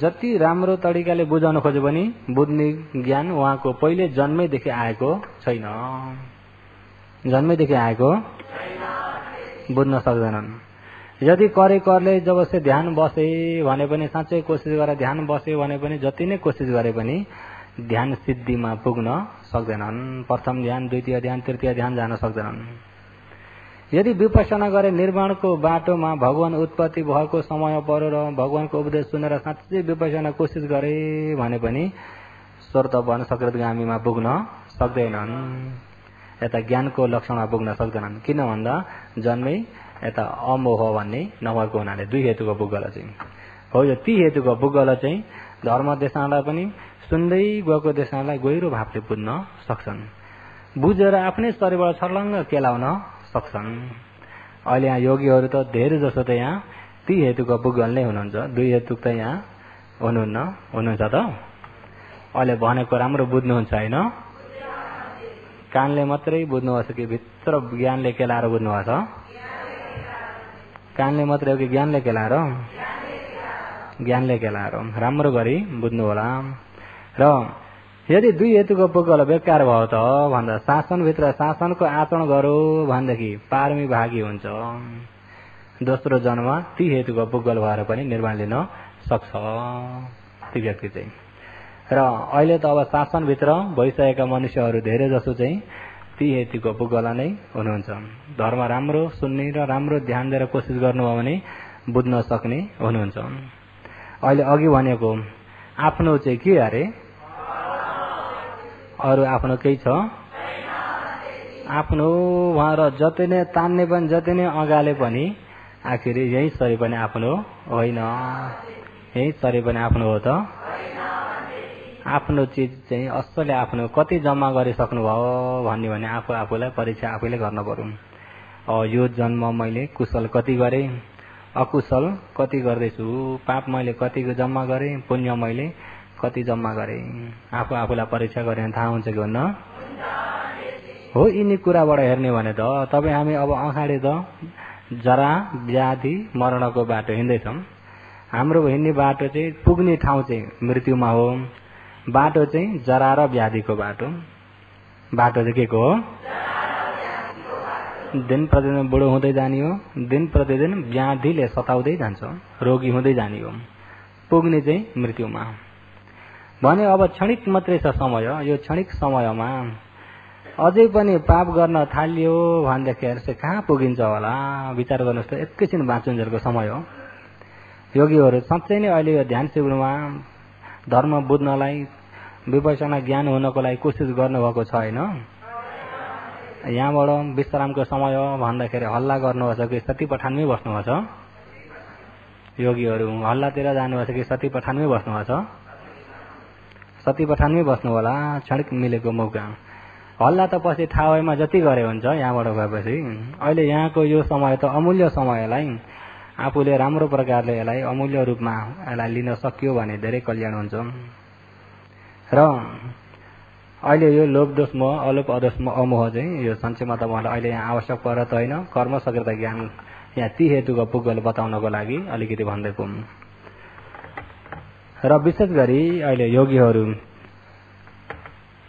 जति राम्रो तरिकाले बुझाउन खोजे पनि बुझ्ने ज्ञान उहाँको पहिले जन्मैदेखि आएको छैन। जन्मैदेखि आएको बुझ्न सक्दैनन्। यदि करले जब से ध्यान बसे भने पनि, साँच्चै कोसिस गरेर ध्यान बसे भने पनि, जति नै कोसिस गरे पनि ध्यान सिद्धिमा पुग्न सक्दैनन्। प्रथम ध्यान, द्वितीय ध्यान, तृतीय ध्यान जान सक्दैनन्। यदि विपස්සना गरे निर्माणको बाटोमा भगवान उत्पत्ति भएको समय पर र भगवानको उपदेश सुनेर साँच्चै विपස්සना कोसिस गरे भने पनि स्वर्तवन सकृतगामीमा पुग्न सक्दैनन्। यता ज्ञानको लक्षणमा पुग्न सक्दैनन्। किन भन्दा जन्मै यता अमोह भन्ने नभएको हुनाले 2 हेतुको पुगल चाहिँ हो। यो ती हेतुको पुगल चाहिँ धर्म देशनालाई पनि सुन्दै गएको देशनालाई गहिरो भावले बुझ्न सक्छन्। बुझेर आफ्नै शरीरबाट छर्लङ्ग केलाउन सक्छन्। अहिले यहाँ योगीहरू त धेरै जसो त यहाँ ती हेतुको पुगल नै हुनुहुन्छ। 2 हेतुक त यहाँ हुनुहुन्छ त? अहिले भनेको राम्रो बुझ्नुहुन्छ होइन? कानले मात्रै बुझ्नुभएको छ कि भित्र ज्ञानले केलाएर बुझ्नुभएको छ? कानले मात्रै हो कि ज्ञानले केलाएर? ज्ञानले केलाएर राम्रो गरी बुझ्नु होला। र यदि 2 हेतुको पुगल बेकार भयो त भन्दा शासनभित्र शासनको आचरण गरो भनेदेखि पारमी भागी हुन्छ। दोस्रो जन्म ती हेतुको पुगल भएर पनि निर्माण लिन सक्छ ती व्यक्ति चाहिँ। र अहिले त अब शासनभित्र भइसकेका मनुष्यहरू धेरै जसो चाहिँ ती हेतुको पुगल नै हुनुहुन्छ। धर्म राम्रो सुन्ने र राम्रो ध्यान दिएर कोसिस गर्नुभयो भने बुझ्न सक्ने हुनुहुन्छ। अहिले अघि भनेको आफ्नो चाहिँ के अरे? अरू आफ्नो केही छ? आफ्नो उहाँ र जति नै तान्ने पनि जति नै अगाले पनि आखिरी यही शरीर पनि आफ्नो होइन। यही शरीर पनि आफ्नो हो त? आफ्नो चिज चाहिँ असलै आफ्नो कति जम्मा गरिसक्नुभयो भन्ने भने आफूलाई परीक्षा आफैले गर्न पर्यो। यो जन्म मैले कुशल कति गरेँ, अकुशल कति गर्दैछु, पाप मैले कति जम्मा गरेँ, पुण्य मैले कति जम्मा गरेँ। आफूलाई परीक्षा गरे भने थाहा हुन्छ कि हुन्न? हो यिनी कुराबाट हेर्ने भने त तपाईँ हामी अब अगाडि त जरा व्याधि मरणको बाटो हिँड्दैछौँ। हाम्रो हिँड्ने बाटो चाहिँ पुग्ने ठाउँ चाहिँ मृत्युमा हो। बाटो चाहिँ जरा र व्याधिको बाटो। बाटो चाहिँ के को हो? दिन प्रतिदिन बुढो हुँदै जाने हो। दिन प्रतिदिन व्याधिले सताउँदै जान्छ, रोगी हुँदै जाने हो। पुग्ने चाहिँ मृत्युमा भने अब क्षणिक मात्रै छ समय। यो क्षणिक समयमा अझै पनि पाप गर्न थालियो भनेदेखि चाहिँ कहाँ पुगिन्छ होला? विचार गर्नुहोस् त। एकैछिन बाँचुन्जेलको समय हो। योगीहरू साँच्चै नै अहिले यो ध्यान शिविरमा धर्म बुझ्नलाई, विपස්සना ज्ञान हुनको लागि कोसिस गर्नुभएको छ होइन? यहाँबाट विश्रामको समय हो भन्दाखेरि हल्ला गर्नुभएको छ कि सती पठानमै बस्नुभएको छ? योगीहरू हल्लातिर जानुभएको छ कि सती पठानमै बस्नुभएको छ? सती पठानमै बस्नु होला। क्षणिक मिलेको मौका। हल्ला त पछि ठाउँमा जति गरे हुन्छ यहाँबाट गएपछि। अहिले यहाँको यो समय त अमूल्य समयलाई आफूले राम्रो प्रकारले यसलाई अमूल्य रूपमा यसलाई लिन सक्यो भने धेरै कल्याण हुन्छ। र अहिले यो लोभ दोष मोह, अलोप अदोष अमोह चाहिँ यो संक्षेपमा तपाईँलाई अहिले यहाँ आवश्यक परेर त होइन, कर्म सकृत ज्ञान यहाँ ती हेतुको पुगल बताउनको लागि अलिकति भन्दै पुग्नु। र विशेष गरी अहिले योगीहरू,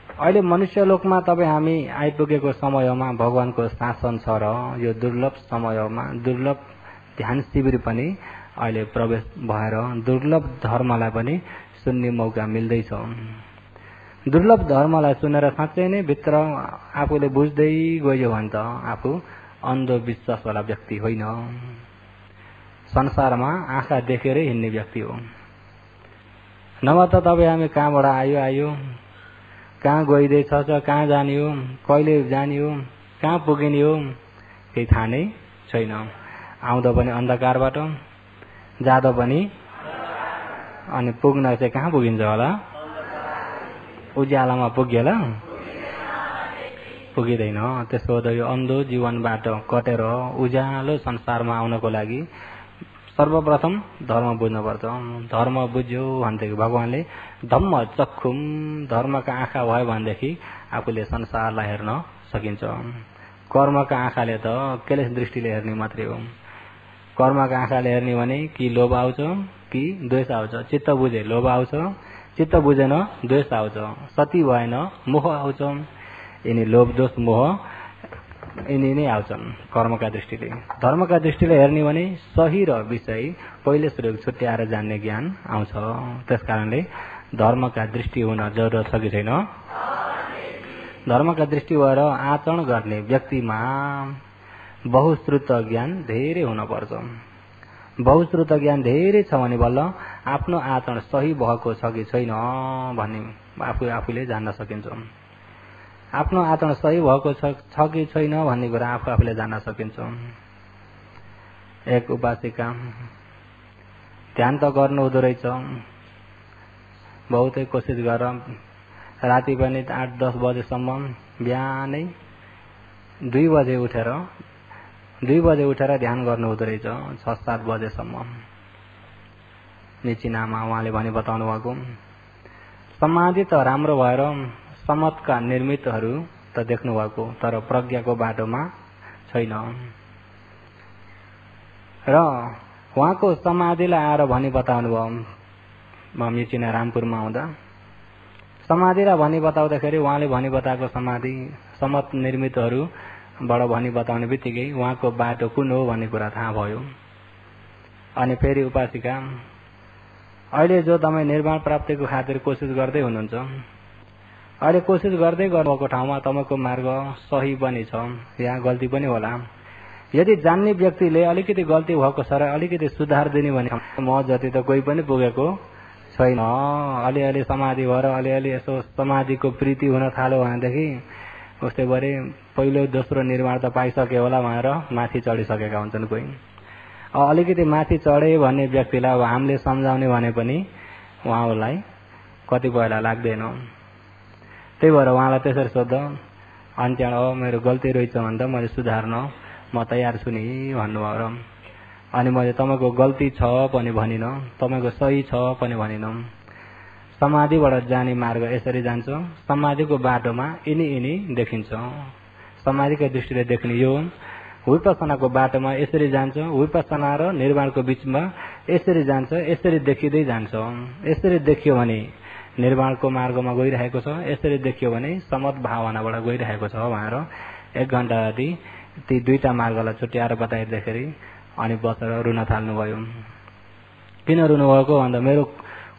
अहिले मनुष्यलोकमा तपाईँ हामी आइपुगेको समयमा भगवानको शासन छ र यो दुर्लभ समयमा दुर्लभ ध्यान शिविर पनि अहिले प्रवेश भएर दुर्लभ धर्मलाई पनि सुन्ने मौका मिल्दैछ। दुर्लभ धर्मलाई सुनेर साँच्चै नै भित्र आफूले बुझ्दै गयो भने त आफू अन्धविश्वासवाला व्यक्ति होइन, संसारमा आँखा देखेरै हिँड्ने व्यक्ति हो। नभए त तपाईँ हामी कहाँबाट आयो, कहाँ गइँदैछ, कहाँ जाने हो, कहिले जाने हो, कहाँ पुगिने हो, केही थाहा नै छैन। आउँदा पनि अन्धकारबाट, जाँदा पनि, अनि पुग्न चाहिँ कहाँ पुगिन्छ होला? उज्यालोमा पुग्यो पुगिँदैन। त्यसो हुँदा यो अन्धो जीवनबाट कटेर उज्यालो संसारमा आउनको लागि सर्वप्रथम धर्म बुझ्नुपर्छ। धर्म बुझ्यो भनेदेखि भगवानले धम्म चक्षुम, धर्मका आँखा भयो भनेदेखि आफूले संसारलाई हेर्न सकिन्छ। कर्मका आँखाले त केलेश दृष्टिले हेर्ने मात्रै हो। कर्मका आँखाले हेर्ने भने कि लोभ आउँछ कि द्वेष आउँछ। चित्त बुझे लोभ आउँछ, चित्त बुझेन द्वेष आउँछ, सती भएन मोह आउँछ। यिनी लोभ दोष मोह यिनी नै आउँछन् कर्मका दृष्टिले। धर्मका दृष्टिले हेर्ने भने सही र विषय पहिले सुरु छुट्याएर जान्ने ज्ञान आउँछ। त्यसकारणले धर्मका दृष्टि हुन जरुरत छ कि छैन? धर्मका दृष्टि भएर आचरण गर्ने व्यक्तिमा बहुश्रुत ज्ञान धेरै हुनुपर्छ। बहुश्रुत ज्ञान धेरै छ भने बल्ल आफ्नो आचरण सही भएको छ कि छैन भन्ने आफूले जान्न सकिन्छ। आफ्नो आचरण सही भएको छ कि छैन भन्ने कुरा आफूले जान्न सकिन्छ। एक उपासिका ध्यान त गर्नु हुँदो रहेछ, बहुतै कोसिस गर, राति पनि 8-10 बजेसम्म, बिहानै 2 बजे उठेर ध्यान गर्नु हुँदो रहेछ 6-7 बजेसम्म। निचिनामा उहाँले भनी बताउनु भएको समाधि त राम्रो भएर समतका निर्मितहरू त देख्नु भएको, तर प्रज्ञाको बाटोमा छैन। र उहाँको समाधिलाई आएर भनी बताउनु भयो। म मिचिना रामपुरमा आउँदा समाधिलाई भनी बताउँदाखेरि उहाँले भनी बताएको समाधि समत निर्मितहरूबाट भनी बताउने बित्तिकै उहाँको बाटो कुन हो भन्ने कुरा थाहा भयो। अनि फेरि उपासिका अहिले जो तपाईँ निर्वाण प्राप्तिको खातिर कोसिस गर्दै हुनुहुन्छ, अहिले कोसिस गर्दै गर्नुभएको ठाउँमा तपाईँको मार्ग सही पनि छ, यहाँ गल्ती पनि होला। यदि जान्ने व्यक्तिले अलिकति गल्ती भएको छ र अलिकति सुधार दिने भने म जति त कोही पनि पुगेको छैन। अलिअलि समाधि भएर अलिअलि यसो समाधिको प्रीति हुन थाल्यो भनेदेखि उस्तै गरी पहिलो दोस्रो निर्माण त पाइसक्यो होला भनेर माथि चढिसकेका हुन्छन् कोही। अलिकति माथि चढे भन्ने व्यक्तिलाई अब हामीले सम्झाउने भने पनि उहाँलाई कतिपयलाई लाग्दैन। त्यही भएर उहाँलाई त्यसरी सोध्दा अनि त्यहाँ मेरो गल्ती रहेछ भने त मैले सुधार्न म तयार छु नि भन्नुभयो। र अनि मैले तपाईँको गल्ती छ पनि भनिनँ, तपाईँको सही छ पनि भनिनँ। समाधिबाट जाने मार्ग यसरी जान्छ, समाधिको बाटोमा यिनी देखिन्छ। समाधिको दृष्टिले देख्ने यो विपස්සनाको बाटोमा यसरी जान्छ, विपස්සना र निर्वाणको बिचमा यसरी जान्छ, यसरी देखिँदै जान्छ। यसरी देखियो भने निर्वाणको मार्गमा गइरहेको छ, यसरी देखियो भने समत भावनाबाट गइरहेको छ भनेर 1 घण्टा जति ती दुईटा मार्गलाई छुट्याएर बताइदिँदाखेरि अनि बसेर रुन थाल्नुभयो। किन रुनुभएको भन्दा मेरो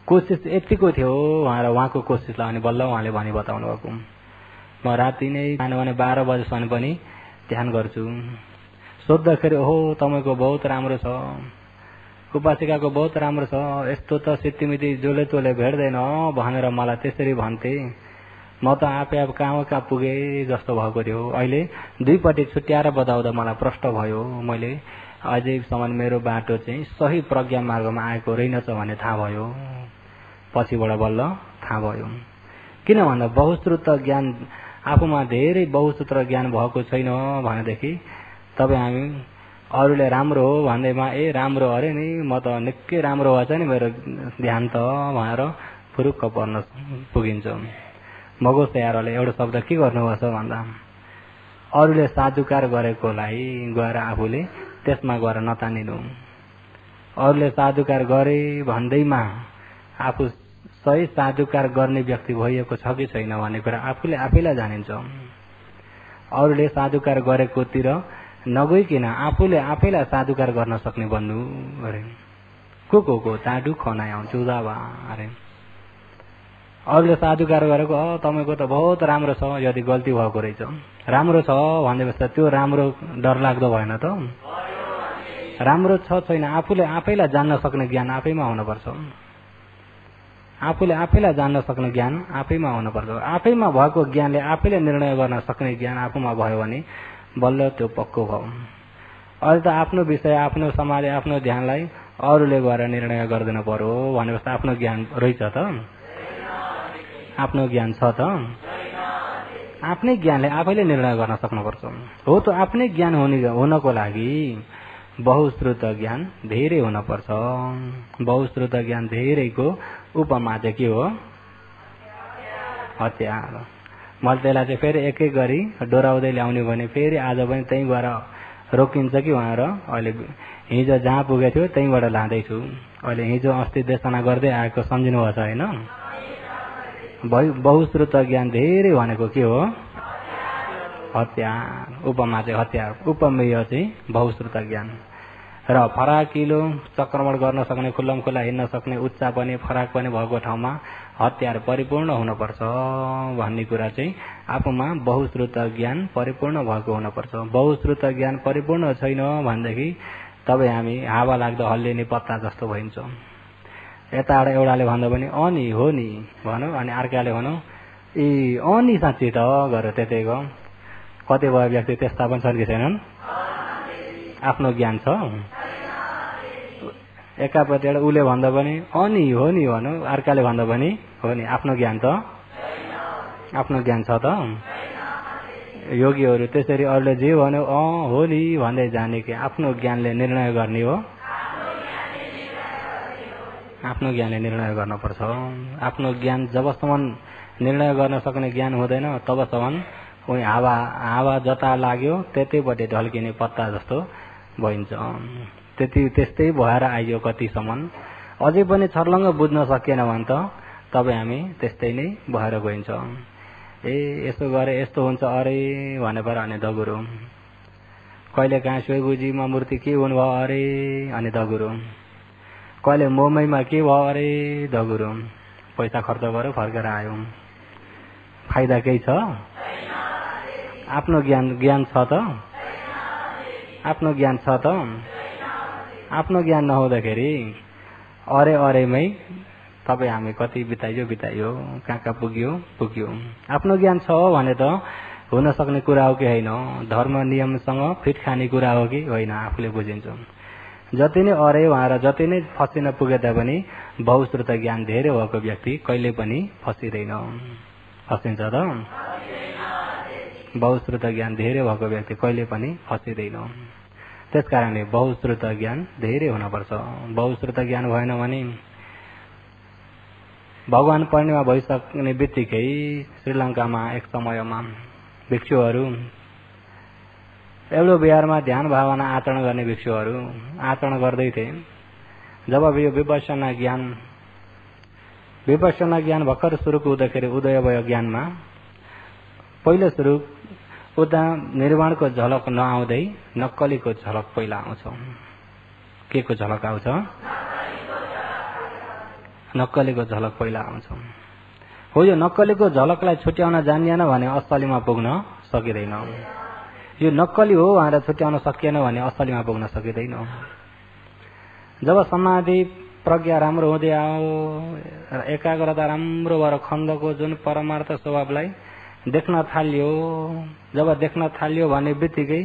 कोसिस यतिको थियो भनेर उहाँको कोसिसलाई अनि बल्ल उहाँले भनी बताउनु भएको। म राति नै जानु भने 12 बजेसम्म पनि ध्यान गर्छु। सोद्धाखेरि ओहो तपाईँको बहुत राम्रो छ, उपासिकाको बहुत राम्रो छ, यस्तो त सित्तिमिति जोले तोले भेट्दैन भनेर मलाई त्यसरी भन्थे। म त आफै कहाँ पुगेँ जस्तो भएको थियो। अहिले दुईपट्टि छुट्याएर बताउँदा मलाई प्रष्ट भयो। मैले अझैसम्म मेरो बाटो चाहिँ सही प्रज्ञा मार्गमा आएको रहेनछ भन्ने थाहा भयो। पछिबाट बल्ल थाहा भयो। किन भन्दा बहुश्रुत ज्ञान आफूमा धेरै बहुश्रुत ज्ञान भएको छैन भनेदेखि तपाईँ हामी अरूले राम्रो हो भन्दैमा राम्रो अरे नि, म त निकै राम्रो भएछ नि मेरो ध्यान त भनेर फुरुक्क पर्न पुगिन्छ। मगो तयारले एउटा शब्द के गर्नुपर्छ भन्दा अरूले साधुकार गरेकोलाई गएर आफूले त्यसमा गएर नतानिनु। अरूले साधुकार गरे भन्दैमा आफू सही साधुकार गर्ने व्यक्ति भइएको छ कि छैन भन्ने कुरा आफूले आफैलाई जानिन्छ। अरूले साधुकार गरेकोतिर नगइकन आफूले आफैलाई साधुकार गर्न सक्ने बन्नु अरे को ताडु खनाइ आउँछ उदावा अरे अरूले साधुकार गरेको तपाईको त बहुत राम्रो छ, यदि गल्ती भएको रहेछ राम्रो छ भन्दैपछि त्यो राम्रो डरलाग्दो भएन त? राम्रो छ छैन आफूले आफैलाई जान्न सक्ने ज्ञान आफैमा हुनुपर्छ। आफूले आफैलाई जान्न सक्ने ज्ञान आफैमा हुनुपर्छ। आफैमा भएको ज्ञानले आफैले निर्णय गर्न सक्ने ज्ञान आफूमा भयो भने बल्ल त्यो पक्को भयो। अहिले त आफ्नो विषय आफ्नो समाज आफ्नो ध्यानलाई अरूले गएर निर्णय गर्दैन पर्यो भनेपछि आफ्नो ज्ञान रहेछ त? आफ्नो ज्ञान छ त? आफ्नै ज्ञानले आफैले निर्णय गर्न सक्नुपर्छ। हो त आफ्नै ज्ञान हुनको लागि बहुश्रुत ज्ञान धेरै हुनुपर्छ। बहुश्रुत ज्ञान धेरैको उपमा चाहिँ के हो? हतियार। मैले त्यसलाई चाहिँ फेरि एक एक गरी डोराउँदै ल्याउने भने फेरि आज पनि त्यहीँ गएर रोकिन्छ कि भनेर अहिले हिजो जहाँ पुगेको थियो त्यहीँबाट लाँदैछु। अहिले हिजो अस्ति देशना गर्दै आएको सम्झिनुभएको छ होइन? बहुश्रुत ज्ञान धेरै भनेको के हो? हतियार। उपमा चाहिँ हतियार, उपमेय चाहिँ बहुश्रुत ज्ञान। र फराकिलो चक्रमण गर्न सक्ने खुल्लम खुल्ला हिँड्न सक्ने उच्चा पनि फराक पनि भएको ठाउँमा हतियार परिपूर्ण हुनुपर्छ भन्ने कुरा चाहिँ आफूमा बहुश्रुत ज्ञान परिपूर्ण भएको हुनुपर्छ। बहुश्रुत ज्ञान परिपूर्ण छैन भनेदेखि तपाईँ हामी हावा लाग्दो हल्लिने पत्ता जस्तो भइन्छ। यताबाट एउटाले भन्दा पनि अनि हो नि भनौँ अनि अर्काले भनौँ ए अनि साँच्ची त गर त्यतैको। कति भयो व्यक्ति त्यस्ता पनि छन् कि छैनन्? आफ्नो ज्ञान छ एकापट्टिबाट उसले भन्दा पनि अनि हो नि भनौँ अर्काले भन्दा पनि हो नि। आफ्नो ज्ञान त? आफ्नो ज्ञान छ त? योगीहरू त्यसरी अरूले जे भन्यो हो नि भन्दै जाने कि आफ्नो ज्ञानले निर्णय गर्ने हो? आफ्नो ज्ञानले निर्णय गर्नुपर्छ। आफ्नो ज्ञान जबसम्म निर्णय गर्न सक्ने ज्ञान हुँदैन तबसम्म उनी हावा जता लाग्यो त्यतैपट्टि ढल्किने पत्ता जस्तो भइन्छ। त्यस्तै भएर आइयो कतिसम्म। अझै पनि छर्लङ्ग बुझ्न सकिएन भने त तपाईँ हामी त्यस्तै नै भएर गइन्छ। यसो गरे यस्तो हुन्छ अरे भने पर अनि दगुरो। कहिले कहाँ स्वेगुजीमा मूर्ति के हुनुभयो अरे अनि दगुरो। कहिले मुम्बईमा के भयो अरे दगुरो। पैसा खर्च गर्यो फर्केर आयो, फाइदा केही छ? आफ्नो ज्ञान छ त? आफ्नो ज्ञान छ त? आफ्नो ज्ञान नहुँदाखेरि अरेमै तपाईँ हामी कति बिताइयो कहाँ पुग्यो। आफ्नो ज्ञान छ भने त हुन सक्ने कुरा हो कि होइन? धर्म नियमसँग फिट खाने कुरा हो कि होइन? आफूले बुझिन्छ। जति नै अरे उहाँर जति नै फसिन पुगे तापनि बहुश्रुत ज्ञान धेरै भएको व्यक्ति कहिले पनि फसिँदैन। फसिन्छ त? बहुश्रुत ज्ञान धेरै भएको व्यक्ति कहिले पनि फसिँदैन। त्यस कारणले बहुश्रुत ज्ञान धेरै हुनुपर्छ। बहुश्रुत ज्ञान भएन भने भगवान पूर्णिमा भइसक्ने बित्तिकै श्रीलङ्कामा एक समयमा भिक्षुहरू एउटा बिहारमा ध्यान भावना आचरण गर्ने भिक्षुहरू आचरण गर्दै थिए। जब यो विपश्यना ज्ञान भर्खर सुरुको हुँदाखेरि उदय भयो ज्ञानमा पहिलो सुरु उता निर्वाणको झलक नआउँदै नक्कलीको झलक पहिला आउँछ। के को झलक आउँछ? नक्कलीको झलक पहिला आउँछ। हो यो नक्कलीको झलकलाई छुट्याउन जानिएन भने असलीमा पुग्न सकिँदैन। यो नक्कली हो भनेर छुट्याउन सकिएन भने असलीमा पुग्न सकिँदैन। जब समाधि प्रज्ञा राम्रो हुँदै आयो एकाग्रता राम्रो भएर खण्डको जुन परमार्थ स्वभावलाई देख्न थाल्यो, जब देख्न थाल्यो भन्ने बित्तिकै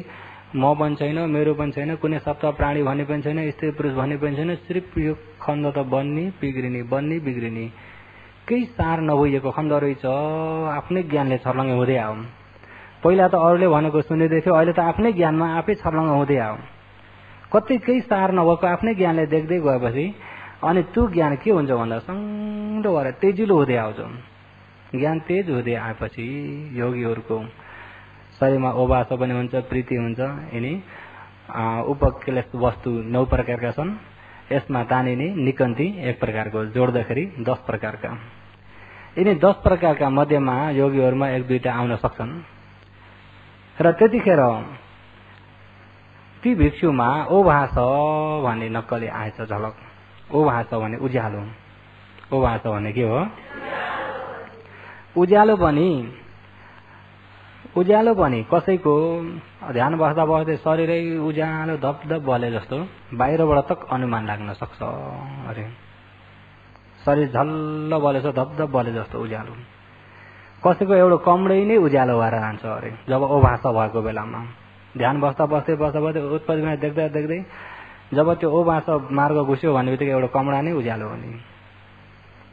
म पनि छैन मेरो पनि छैन कुनै सत्व प्राणी भन्ने पनि छैन स्त्री पुरुष भन्ने पनि छैन, सिर्फ यो खण्ड त बन्ने बिग्रिने केही सार नभइएको खण्ड रहेछ। आफ्नै ज्ञानले छर्लङ्ग हुँदै आयो। पहिला त अरूले भनेको सुनिँदै थियो, अहिले त आफ्नै ज्ञानमा आफै छर्लङ्ग हुँदै आयो। कतै केही सार नभएको आफ्नै ज्ञानले देख्दै गएपछि अनि त्यो ज्ञान के हुन्छ भन्दा सङ्गो भएर तेजिलो हुँदै आउँछ। ज्ञान तेज हुँदै आएपछि योगीहरूको शरीरमा ओबास पनि हुन्छ, प्रीति हुन्छ। यिनी उपक्लेश वस्तु 9 प्रकारका छन्। यसमा तानिने निकन्ती एक प्रकारको, जोड्दाखेरि 10 प्रकारका। यिनी 10 प्रकारका मध्येमा योगीहरूमा एक दुईटा आउन सक्छन्। र त्यतिखेर ती भिक्षुमा ओभास भन्ने नक्कली आएछ झलक। ओभास भने उज्यालो, ओभास भने के हो? उज्यालो पनि कसैको ध्यान बस्दा बस्दै शरीरै उज्यालो धपधप बले जस्तो बाहिरबाट तक अनुमान लाग्न सक्छ अरे। शरीर झल्ल बलेछ, धपधप बले जस्तो उज्यालो। कसैको एउटा कमरै नै उज्यालो भएर जान्छ अरे जब ओभास भएको बेलामा। ध्यान बस्दा बस्दै उत्पत्तिमा देख्दै देख्दै जब त्यो ओभास मार्ग घुस्यो भन्ने बित्तिकै एउटा कमरा नै उज्यालो हुने,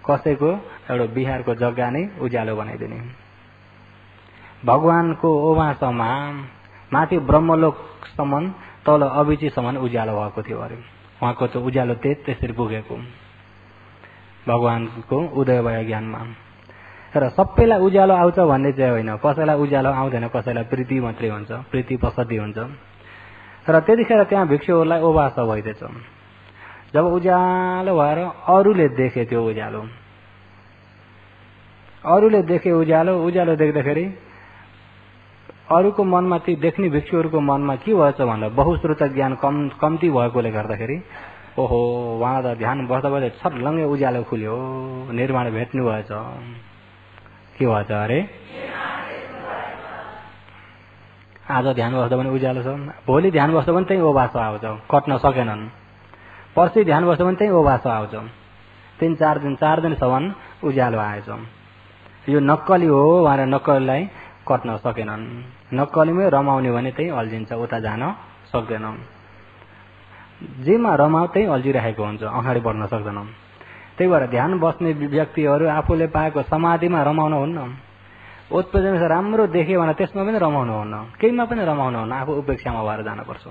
कसैको एउटा बिहारको जग्गा नै उज्यालो बनाइदिने। भगवानको ओभासमा माथि ब्रह्मलोकसम्म तल अभिचीसम्म उज्यालो भएको थियो अरे। उहाँको त्यो उज्यालो त्यसरी पुगेको भगवानको उदय भयो ज्ञानमा। र सबैलाई उज्यालो आउँछ भन्ने चाहिँ होइन, कसैलाई उज्यालो आउँदैन, कसैलाई प्रीति मात्रै हुन्छ, प्रीति प्रसिद्धि हुन्छ। र त्यतिखेर त्यहाँ भिक्षुहरूलाई ओभास भइदिएछ। जब उज्यालो भएर अरूले देखे त्यो उज्यालो, अरूले देखे उज्यालो देख्दाखेरि अरूको मनमा ती देख्ने भिक्षुहरूको मनमा के भएछ भन्दा बहुश्रुत ज्ञान कम्ती भएकोले गर्दाखेरि ओहो उहाँ त ध्यान बस्दा बस्दै छर्लङ्गे उज्यालो खुल्यो, निर्माण भेट्नु भएछ। के भएछ अरे? आज ध्यान बस्दा पनि उज्यालो छ, भोलि ध्यान बस्दा पनि त्यही ओभास आउँछ, कट्न सकेनन्। पर्सि ध्यान बस्दा पनि त्यही ओभास आउँछ। 3-4 दिनसम्म उज्यालो आएछ। यो नक्कली हो भनेर नक्कलीलाई कट्न सकेनन्। नक्कलीमै रमाउने भने त्यही अल्झिन्छ, उता जान सक्दैन। जेमा रमाउ त्यही अल्झिरहेको हुन्छ, अगाडि बढ्न सक्दैन। त्यही भएर ध्यान बस्ने व्यक्तिहरू आफूले पाएको समाधिमा रमाउनु हुन्न। उत्पत्तिमा राम्रो देख्यो भने त्यसमा पनि रमाउनु हुन्न, केहीमा पनि रमाउनु हुन्न, आफू उपेक्षामा भएर जानुपर्छ।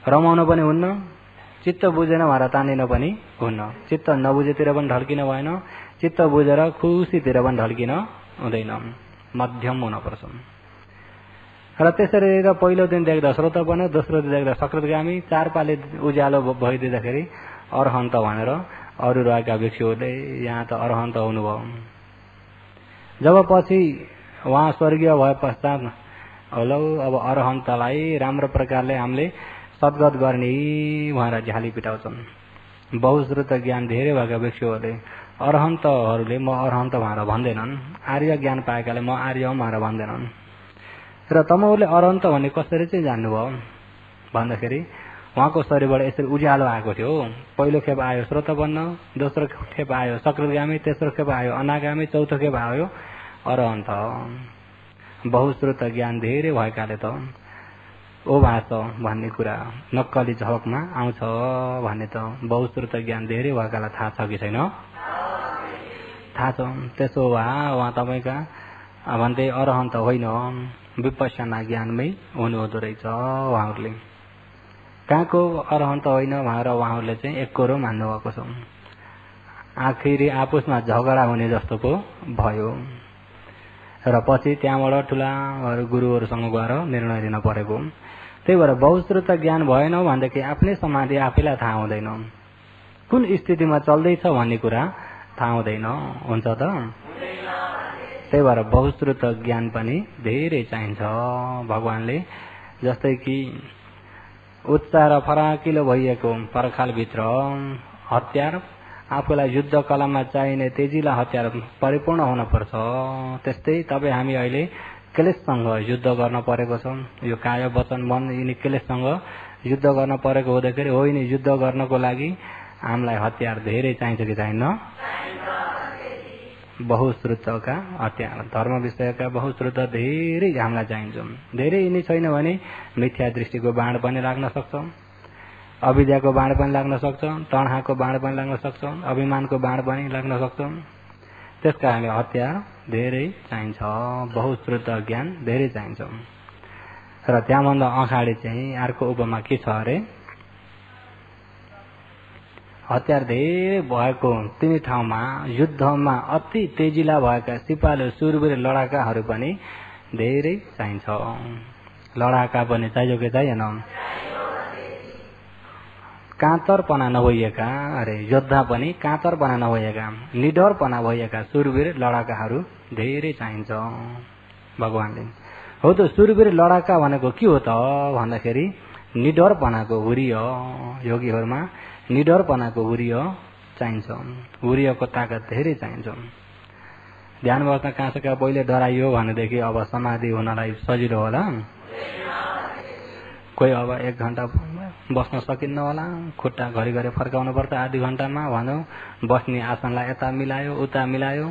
रमाउनु पनि हुन्न, चित्त बुझेन भएर तानिन पनि हुन्न। चित्त नबुझेतिर पनि ढल्किन भएन, चित्त बुझेर खुसीतिर पनि ढल्किन हुँदैन, मध्यम हुनपर्छ। र त्यसरी त पहिलो दिन देख्दा श्रोत बन्यो, दोस्रो दिन देख्दा सकृतगामी, 4 पाली उज्यालो भइदिँदाखेरि अरहन्त भनेर अरू रहेका भिक्षुहरूले यहाँ त अरहन्त हुनुभयो। जब पछि उहाँ स्वर्गीय भए पश्चात हेलो अब अरहन्तलाई राम्रो प्रकारले हामीले सद्गत गर्ने भनेर झ्याली पिटाउँछन्। बहुश्रुत ज्ञान धेरै भएका भिक्षुहरूले अरहन्तहरूले म अरहन्त भनेर भन्दैनन्, आर्य ज्ञान पाएकाले म आर्य भनेर भन्दैनन्। र तमहरूले अरहन्त भन्ने कसरी चाहिँ जान्नुभयो भन्दाखेरि उहाँको शरीरबाट यसरी उज्यालो आएको थियो। पहिलो खेप आयो श्रोत बन्न, दोस्रो खेप आयो सकृतगामी, तेस्रो खेप आयो अनागामी, चौथो खेप आयो अरहन्त। बहुश्रुत ज्ञान धेरै भएकाले त ओभास भन्ने कुरा नक्कली झलकमा आउँछ भन्ने त बहुश्रुत ज्ञान धेरै भएकालाई थाहा छ कि छैन? थाहा छ। त्यसो भए उहाँ तपाईँका भन्दै अरहन्त होइन, विपश्यना ज्ञानमै हुनुहुँदो रहेछ उहाँहरूले। कहाँको अरहन्त होइन भनेर उहाँहरूले चाहिँ एकरो मान्नुभएको छ। आखिरी आपसमा झगडा हुने जस्तो पो भयो र पछि त्यहाँबाट ठुला गुरुहरूसँग गएर निर्णय लिन परेको। त्यही भएर बहुश्रुत ज्ञान भएन भनेदेखि आफ्नै समाधि आफैलाई थाहा हुँदैन, कुन स्थितिमा चल्दैछ भन्ने कुरा थाहा हुँदैन, हुन्छ त? त्यही भएर बहुश्रुत ज्ञान पनि धेरै चाहिन्छ भगवानले। जस्तै कि उच्च र फराकिलो भइएको पर्खालभित्र हतियार, आफूलाई युद्ध कलामा चाहिने तेजिला हतियार परिपूर्ण हुनपर्छ। त्यस्तै तपाईँ हामी अहिले क्लेशसँग युद्ध गर्न परेको छ। यो काया वचन मन यिनी क्लेशसँग युद्ध गर्न परेको हुँदाखेरि हो, यिनी युद्ध गर्नको लागि हामीलाई हतियार धेरै चाहिन्छ कि चाहिन्न? बहुश्रुतका हतियार, धर्म विषयका बहुश्रुत धेरै हामीलाई चाहिन्छ। धेरै यिनी छैन भने मिथ्या दृष्टिको बाण पनि लाग्न सक्छ, अविद्याको बाण पनि लाग्न सक्छ, तणहाको बाण पनि लाग्न सक्छ, अभिमानको बाण पनि लाग्न सक्छ। त्यस कारणले हतियार धेरै चाहिन्छ, बहुश्रुत ज्ञान धेरै चाहिन्छ। र त्यहाँभन्दा अगाडि चाहिँ अर्को उपमा के छ अरे? हतियार धेरै भएको तिनी ठाउँमा युद्धमा अति तेजिला भएका सिपालु सुरवीर लडाकाहरू पनि धेरै चाहिन्छ। लडाका पनि चाहियो कि चाहिएन? काँतरपना नभइएका योद्धा पनि काँतरपना नभइएका निडरपना भइएका सुरवीर लडाकाहरू धेरै चाहिन्छ भगवानले। हो त सुरवीर लडाका भनेको के हो त भन्दाखेरि निडरपनाको हुरी हो। योगीहरूमा निडरपनाको हुरी हो चाहिन्छ। हुरीको ताकत धेरै चाहिन्छ। ध्यान बस्न कहाँ पहिले डराइयो भनेदेखि अब समाधि हुनलाई सजिलो होला। कोही अब 1 घण्टा बस्न सकिन्न होला, खुट्टा घरिघरि फर्काउनु पर्छ आधी घण्टामा भनौँ, बस्ने आसनलाई यता मिलायो उता मिलायो,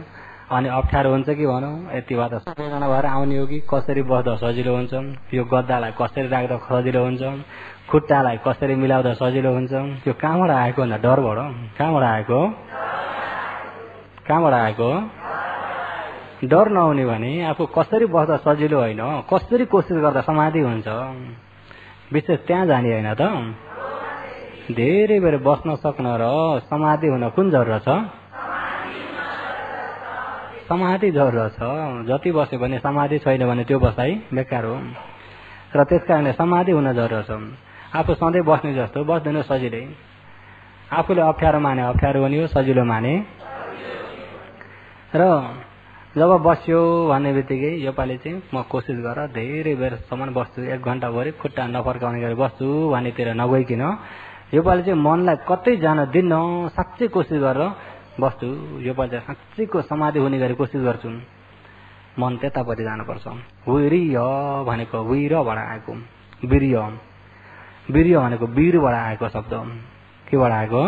अनि अप्ठ्यारो हुन्छ कि भनौँ यति भए त सबैजना भएर आउने हो कि कसरी बस्दा सजिलो हुन्छ, यो गद्दालाई कसरी राख्दा सजिलो हुन्छ, खुट्टालाई कसरी मिलाउँदा सजिलो हुन्छ। त्यो कहाँबाट आएको भन्दा डरबाट। कहाँबाट आएको? कहाँबाट आएको? डर नहुने भने आफू कसरी बस्दा सजिलो होइन, कसरी कोसिस गर्दा समाधि हुन्छ, विशेष त्यहाँ जाने होइन त। धेरै बेर बस्न सक्न र समाधि हुन कुन जरुरत छ? समाधि जरुरत छ। जति बस्यो भने समाधि छैन भने त्यो बसाइ बेकार हो। र त्यसकारणले समाधि हुन जरुरत छ। आफू सधैँ बस्ने जस्तो बस्दैन सजिलै। आफूले अप्ठ्यारो माने अप्ठ्यारो हुने हो, सजिलो माने। र जब बस्यो भन्ने बित्तिकै योपालि चाहिँ म कोसिस गरेर धेरै बेरसम्म बस्छु, 1 घण्टाभरि खुट्टा नफर्काउने गरी बस्छु भन्नेतिर नगइकन योपालि चाहिँ मनलाई कतै जान दिन्न, साँच्चै कोसिस गरेर बस्छु। योपालि चाहिँ साँच्चैको समाधि हुने गरी कोसिस गर्छु। मन त्यतापट्टि जानुपर्छ। वीर्य भनेको वीरबाट आएको, वीर्य। वीर्य भनेको वीरबाट आएको शब्द। केबाट आएको?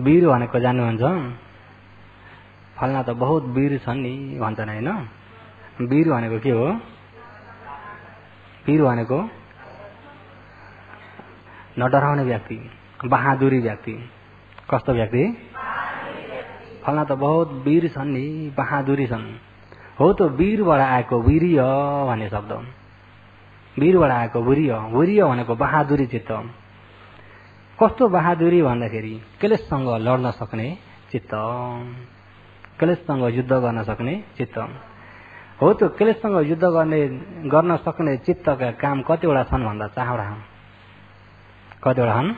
वीर भनेको जान्नुहुन्छ? फल्ना त बहुत वीर छन् नि भन्छन् होइन। वीर भनेको के हो? वीर भनेको नडराउने व्यक्ति, बहादुरी व्यक्ति। कस्तो व्यक्ति? फल्ना त बहुत वीर छन् नि, बहादुरी छन्। हो त वीरबाट आएको वीर्य भन्ने शब्द। वीरबाट आएको वीर्य। वीर्य भनेको बहादुरी चित्त। कस्तो बहादुरी भन्दाखेरि क्लेशसँग लड्न सक्ने चित्त, क्लेशसँग युद्ध गर्न सक्ने चित्त। हो त क्लेशसँग युद्ध गर्न सक्ने चित्तका काम कतिवटा छन् भन्दा 4वटा। कतिवटा छन्?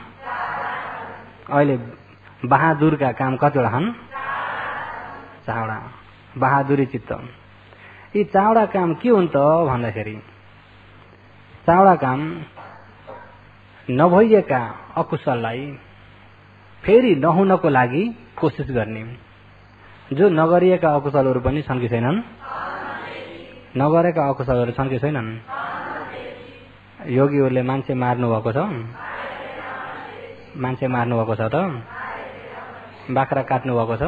अहिले बहादुरका काम कतिवटा छन्? 4वटा। बहादुरी चित्त। यी 4वटा काम के हुन् त भन्दाखेरि 4वटा काम नभइएका अकुशललाई फेरि नहुनको लागि कोसिस गर्ने। जो नगरिएका अकुशलहरू पनि छन् कि छैनन्? नगरेका अकुशलहरू छन् कि छैनन्? योगीहरूले मान्छे मार्नु भएको छ? मान्छे मार्नु भएको छ त? बाख्रा काट्नु भएको छ?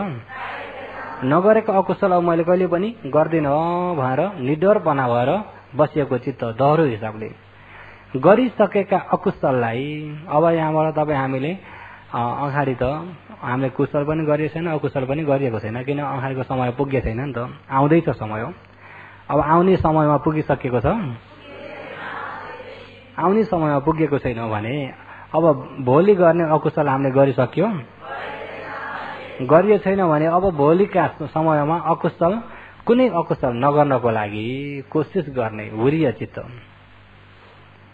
नगरेका अकुशल अब मैले कहिले पनि गर्दिन भनेर निडरपना भएर बसिएको चित्त दह्रो हिसाबले। गरिसकेका अकुशललाई अब यहाँबाट तपाईँ हामीले अगाडि त हामीले कुशल पनि गरिएको छैन, अकुशल पनि गरिएको छैन, किन अगाडिको समय पुगेको छैन नि त, आउँदैछ समय। अब आउने समयमा पुगिसकेको छ? आउने समयमा पुगेको छैन भने अब भोलि गर्ने अकुशल हामीले गरिसक्यो? गरिए छैन भने अब भोलिका समयमा अकुशल कुनै अकुशल नगर्नको लागि कोसिस गर्ने हुरिया चित्त।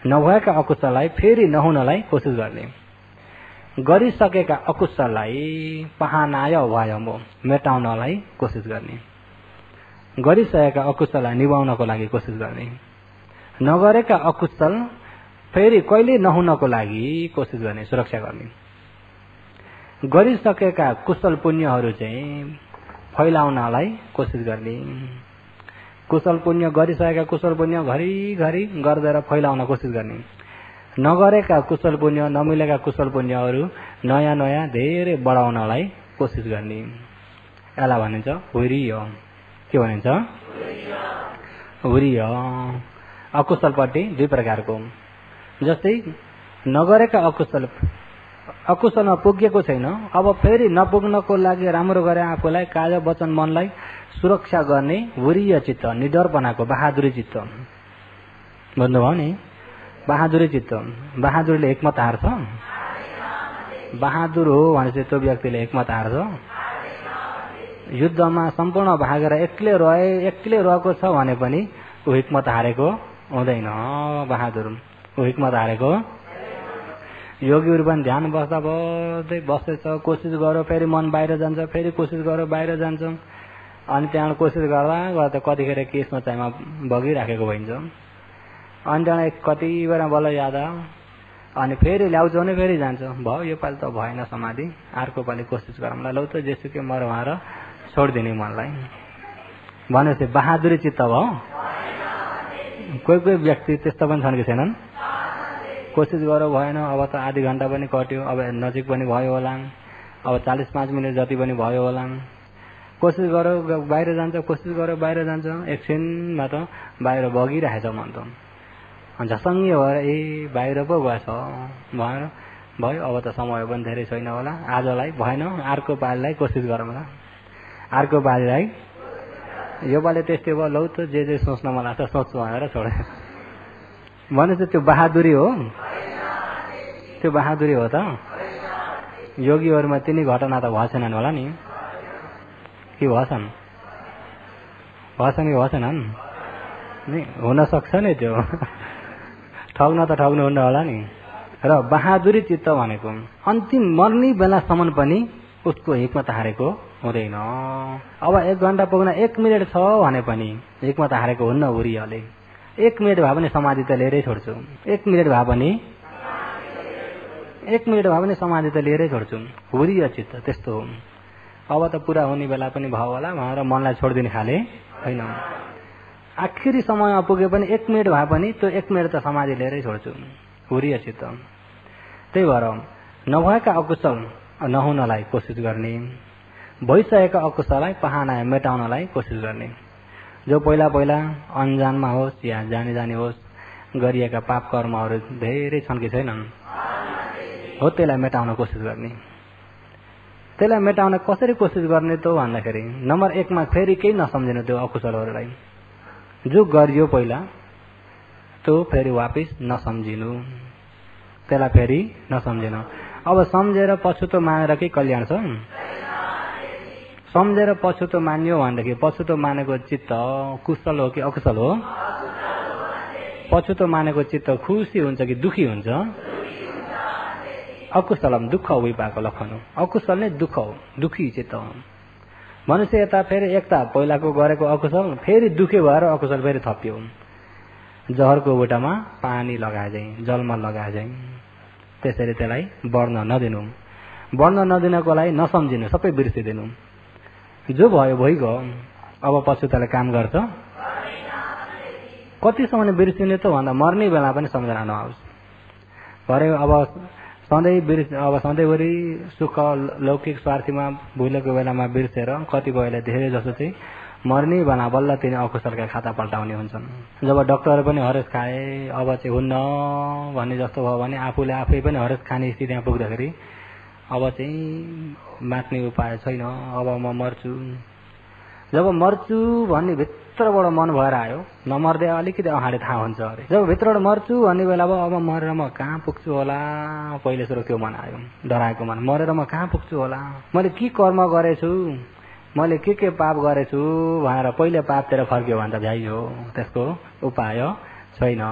नभएका अकुशललाई फेरि नहुनलाई कोसिस गर्ने। गरिसकेका अकुशललाई पहानाय भयमो मेटाउनलाई कोसिस गर्ने। गरिसकेका अकुशललाई निभाउनको लागि कोसिस गर्ने। नगरेका अकुशल फेरि कहिले नहुनको लागि कोसिस गर्ने, सुरक्षा गर्ने। गरिसकेका कुशल पुण्यहरू चाहिँ फैलाउनलाई कोसिस गर्ने। कुशल पुण्य गरिसकेका कुशल पुण्य घरिघरि गर्दै फैलाउन कोसिस गर्ने। नगरेका कुशल पुण्य, नमिलेका कुशल पुण्यहरू नयाँ नयाँ धेरै बढाउनलाई कोसिस गर्ने। यसलाई भनिन्छ हुरिय। के भनिन्छ? हुरिय। अकुशलपट्टि 2 प्रकारको। जस्तै नगरेका अकुशलमा पुगेको छैन, अब फेरि नपुग्नको लागि राम्रो गरे आफूलाई काज वचन मनलाई सुरक्षा गर्ने हुरिय चित्त, निडरपनाको बहादुरी चित्त। भन्नुभयो नि, बहादुरी चित्त। बहादुरीले हिक्मत हार्छ? बहादुर हो भनेपछि त्यो व्यक्तिले हिक्मत हार्छ? युद्धमा सम्पूर्ण भागेर एक्लै रहेको छ भने पनि ऊ हिक्मत हारेको हुँदैन। बहादुर ऊ हिक्मत हारेको। योगीहरू पनि ध्यान बस्दा बस्दै बस्दैछ, कोसिस गऱ्यो फेरि मन बाहिर जान्छ, फेरि कोसिस गऱ्यो बाहिर जान्छ, अनि त्यहाँबाट कोसिस गर्दा गर्दा कतिखेर केसमा चाहिँमा बगिराखेको भइन्छ। अनि त्यहाँबाट कति बेला बल्ल याद आयो, अनि फेरि ल्याउँछ भने फेरि जान्छ, भयो योपालि त भएन समाधि, अर्को पालि कोसिस गरौँला, लौ त जेसुकै मर उहाँ र छोडिदिने मनलाई भनेपछि बहादुरी चित्त भयो। कोही कोही व्यक्ति त्यस्तो पनि छन् कि छैनन्, कोसिस गरौँ भएन, अब त आधी घन्टा पनि कट्यो, अब नजिक पनि भयो होला, अब 45 मिनट जति पनि भयो होला, कोसिस गरौँ बाहिर जान्छ, कोसिस गरौँ बाहिर जान्छ, एकछिनमा त बाहिर बगिरहेछ मन त, झसङ्गे भएर ए बाहिर पो गएछ भनेर भयो, अब त समय पनि धेरै छैन होला, आजलाई भएन, अर्को पालिलाई कोसिस गरौँला, अर्को पालिलाई यो पालि त्यस्तै भयो, लौ त जे सोच्न मन लाग्छ सोच्छु भनेर छोडे भनेपछि त्यो बहादुरी हो, त्यो बहादुरी हो त। योगीहरूमा तिनी घटना त भएछन् होला नि, कि भएछन् कि भएछन् नि, हुन सक्छ नि त्यो ठग्न त ठग्नुहुन्न होला नि। र बहादुरी चित्त भनेको अन्तिम मर्ने बेलासम्म पनि उसको हिक्मत हारेको हुँदैन। अब 1 घन्टा पुग्न 1 मिनट छ भने पनि हिक्मत हारेको हुन्न उरियले। 1 मिनट भए पनि समाधि त लिएरै छोड्छु, 1 मिनट भए पनि समाधि त लिएरै छोड्छु, हुरिय चित्त त्यस्तो हो। अब त पुरा हुने बेला पनि भयो होला भनेर मनलाई छोडिदिने खाले होइन, आखिरी समयमा पुगे पनि 1 मिनट भए पनि त्यो 1 मिनट त समाधि लिएरै छोड्छु, हुरिय चित्त। त्यही भएर नभएका अकुशल नहुनलाई कोसिस गर्ने, भइसकेका अकुशललाई पहाना मेटाउनलाई कोसिस गर्ने। जो पहिला पहिला अन्जानमा होस् या जानी जानी होस् गरिएका पाप कर्महरू धेरै छन् कि छैनन्, हो त्यसलाई मेटाउन कोसिस गर्ने। त्यसलाई मेटाउन कसरी कोसिस गर्ने त भन्दाखेरि नम्बर 1 मा फेरि केही नसम्झिनु त्यो अकुशलहरूलाई, जो गरियो पहिला त्यो फेरि वापिस नसम्झिनु, त्यसलाई फेरि नसम्झिनु। अब सम्झेर पछुतो मानेर के कल्याण छ? सम्झेर पछुतो मान्यो भनेदेखि पछुतो मानेको चित्त कुशल हो कि अकुशल हो? पछुतो मानेको चित्त खुसी हुन्छ कि दुखी हुन्छ? अकुशलम दुःख उपाको लक्षण हो, अकुशल नै दुःख हो, दुखी चित्त हो। मनुष्य यता फेरि एकता पहिलाको गरेको अकुशल फेरि दुखी भएर अकुशल फेरि थपियो, जहरको बुटामा पानी लगाए चाहिँ, जलमा लगाए चाहिँ। त्यसरी त्यसलाई बढ्न नदिनु, बढ्न नदिनको लागि नसम्झिनु, सबै बिर्सिदिनु। जो भयो भइगयो, अब पछुताले काम गर्छ। कतिसम्म बिर्सिने त भन्दा मर्ने बेला पनि सम्झना नआओस्। भरे अब सधैँभरि सुख लौकिक स्वार्थीमा भुलेको बेलामा बिर्सेर कतिपयले धेरै जसो चाहिँ मर्ने बेला बल्ल तिनी अकुशलका खाता पल्टाउने हुन्छन्। जब डक्टर पनि हरेस खाए अब चाहिँ हुन्न भन्ने जस्तो भयो भने आफूले आफै पनि हरेस खाने स्थितिमा पुग्दाखेरि अब चाहिँ बाँच्ने उपाय छैन, अब म मर्छु। जब मर्छु भन्ने भित्रबाट मन भएर आयो, नमर्दै अलिकति अगाडि थाहा हुन्छ अरे। जब भित्रबाट मर्छु भन्ने बेला अब मरेर म कहाँ पुग्छु होला, पहिले सुरु त्यो मन आयो, डराएको मन, मरेर म कहाँ पुग्छु होला, मैले के कर्म गरेछु, मैले के पाप गरेछु भनेर पहिले पापतिर फर्क्यो भने त भ्याइ हो, त्यसको उपाय छैन,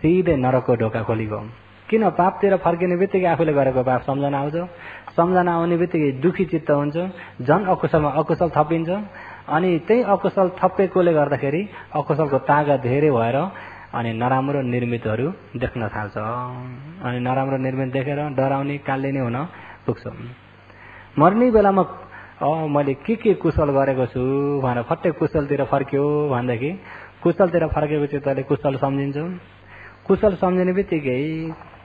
सिधै नरकको ढोका खोलिगयो। किन पापतिर फर्किने बित्तिकै आफूले गरेको पाप सम्झना आउँछ, सम्झना आउने बित्तिकै दुखी चित्त हुन्छ, झन् अकुशलमा अकुशल थपिन्छ। अनि त्यही अकुशल थपेकोले गर्दाखेरि अकुशलको तागत धेरै भएर अनि नराम्रो निर्मितहरू देख्न थाल्छ। अनि नराम्रो निर्मित देखेर डराउने काल्लिने हुन पुग्छ। मर्ने बेलामा मैले के कुशल गरेको छु भनेर फट्टै कुशलतिर फर्क्यो भनेदेखि कुशलतिर फर्केको चित्तले कुशल सम्झिन्छ। कुशल सम्झिने बित्तिकै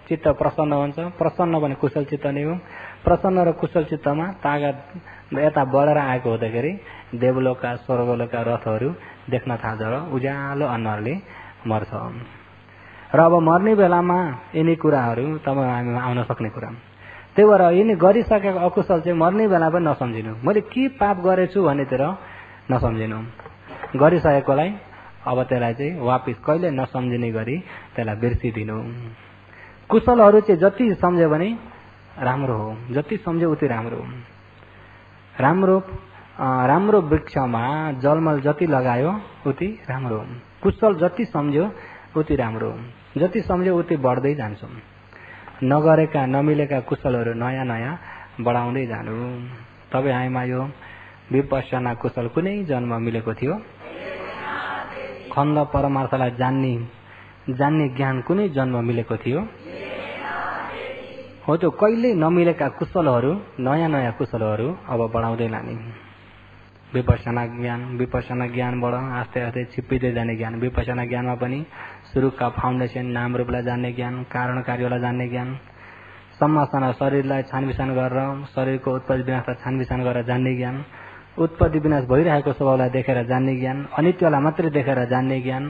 चित्त प्रसन्न हुन्छ, प्रसन्न भने कुशल चित्त नै हो। प्रसन्न र कुशल चित्तमा तागत यता बढेर आएको हुँदाखेरि देवलोकका स्वर्गलोकका रथहरू देख्न थाल्छ र उज्यालो अनुहारले मर्छ। र अब मर्ने बेलामा यिनी कुराहरू तपाईँ हामीमा आउन सक्ने कुरा। त्यही भएर यिनी गरिसकेको अकुशल चाहिँ मर्ने बेला पनि नसम्झिनु, मैले के पाप गरेछु भन्नेतिर नसम्झिनु। गरिसकेकोलाई अब त्यसलाई चाहिँ वापिस कहिले नसम्झिने गरी त्यसलाई बिर्सिदिनु। कुशलहरू चाहिँ जति सम्झ्यो भने राम्रो हो, जति सम्झ्यो उति राम्रो हो। राम्रो वृक्षमा जलमल जति लगायो उति राम्रो हो। कुशल जति सम्झ्यो उति राम्रो हो, जति सम्झ्यो उति बढ्दै जान्छ। नगरेका नमिलेका कुशलहरू नयाँ नयाँ बढाउँदै जानु। तपाईँ आएमा यो विपश्यना कुशल कुनै जन्म मिलेको थियो? खण्ड परमार्थलाई जान्ने ज्ञान कुनै जन्म मिलेको थियो? हो त्यो कहिल्यै नमिलेका कुशलहरू नयाँ नयाँ कुशलहरू अब बढाउँदै लाने। विपश्यना ज्ञानबाट आस्ते आस्ते छिप्पिँदै जाने ज्ञान। विपश्यना ज्ञानमा पनि सुरुका फाउन्डेसन नाम रूपलाई जान्ने ज्ञान, कारण कार्यलाई जान्ने ज्ञान, सम्मासना शरीरलाई छानबिछान गरेर शरीरको उत्पत्ति विनाशलाई छानबिछान गरेर जान्ने ज्ञान, उत्पत्ति विनाश भइरहेको स्वभावलाई देखेर जान्ने ज्ञान, अनित्यलाई मात्रै देखेर जान्ने ज्ञान,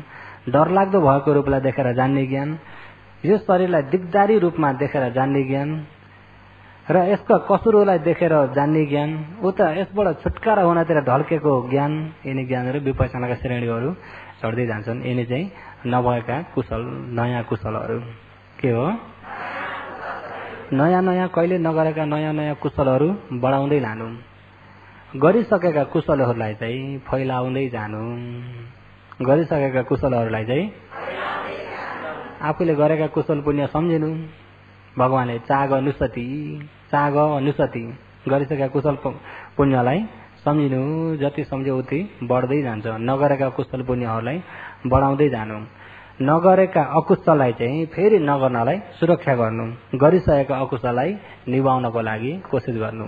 डरलाग्दो भएको रूपलाई देखेर जान्ने ज्ञान, यो शरीरलाई दिगदारी रूपमा देखेर जान्ने ज्ञान र यसका कसुरलाई देखेर जान्ने ज्ञान, उता यसबाट छुटकारा हुनतिर ढल्केको ज्ञान, यिनी ज्ञानहरू विपश्यनाका श्रेणीहरू चढ्दै जान्छन्। यिनी चाहिँ नभएका कुशल नयाँ कुशलहरू के हो? नयाँ नयाँ कहिले नगरेका नयाँ नयाँ कुशलहरू बढाउँदै लानु। गरिसकेका कुशलहरूलाई चाहिँ फैलाउँदै जानु। गरिसकेका कुशलहरूलाई चाहिँ आफूले गरेका कुशल पुण्य सम्झिनु। भगवानले चाग अनुसति गरिसकेका कुशल पुण्यलाई सम्झिनु। जति सम्झ्यो उति बढ्दै जान्छ। नगरेका कुशल पुण्यहरूलाई बढाउँदै जानु। नगरेका अकुशललाई चाहिँ फेरि नगर्नलाई सुरक्षा गर्नु। गरिसकेका अकुशललाई निभाउनको लागि कोसिस गर्नु।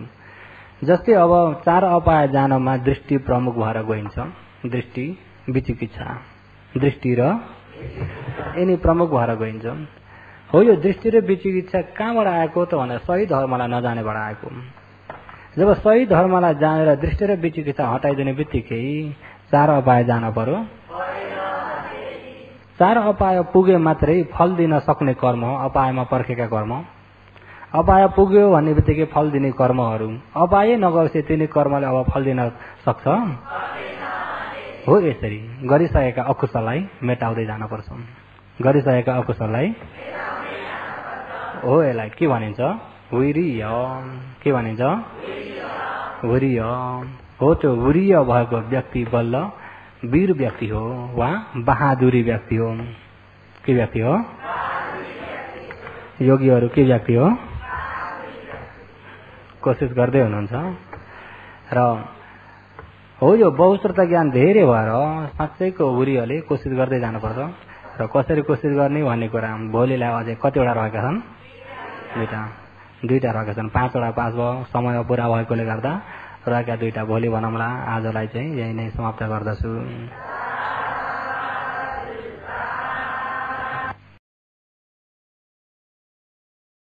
जस्तै अब 4 अपाय जानमा दृष्टि प्रमुख भएर गइन्छ। दृष्टि, विचिकित्सा, दृष्टि र यिनी प्रमुख भएर गइन्छ। हो यो दृष्टि र विचिकित्सा कहाँबाट आएको त भन्दा सही धर्मलाई नजानेबाट आएको। जब सही धर्मलाई जानेर दृष्टि र विचिकित्सा हटाइदिने बित्तिकै 4 अपाय जान पर्यो। 4 अपाय पुगे मात्रै फल दिन सक्ने कर्म अपायमा पर्खेका कर्म। अपाय पुग्यो भन्ने बित्तिकै फल दिने कर्महरू अपाय नगरेपछि तिनी कर्मले अब फल दिन सक्छ? हो यसरी गरिसकेका अकुशललाई मेटाउँदै जानुपर्छ। गरिसकेका अकुशललाई हो यसलाई के भनिन्छ? वीर्य। के भनिन्छ? वीर्य। हो त्यो वीर्य भएको व्यक्ति बल्ल वीर व्यक्ति हो वा बहादुरी व्यक्ति हो। के व्यक्ति हो? योगीहरू के व्यक्ति हो? कोसिस गर्दै हुनुहुन्छ र हो यो बहुश्रुत ज्ञान धेरै भएर साँच्चैको वीर्यले कोसिस गर्दै जानुपर्छ। र कसरी कोसिस गर्ने भन्ने कुरा भोलिलाई अझै कतिवटा रहेका छन्? दुईटा रहेका छन्। 5वटा पास भयो। समय पुरा भएकोले गर्दा रहेका 2टा भोलि भनौँला। आजलाई चाहिँ यही नै समाप्त गर्दछु।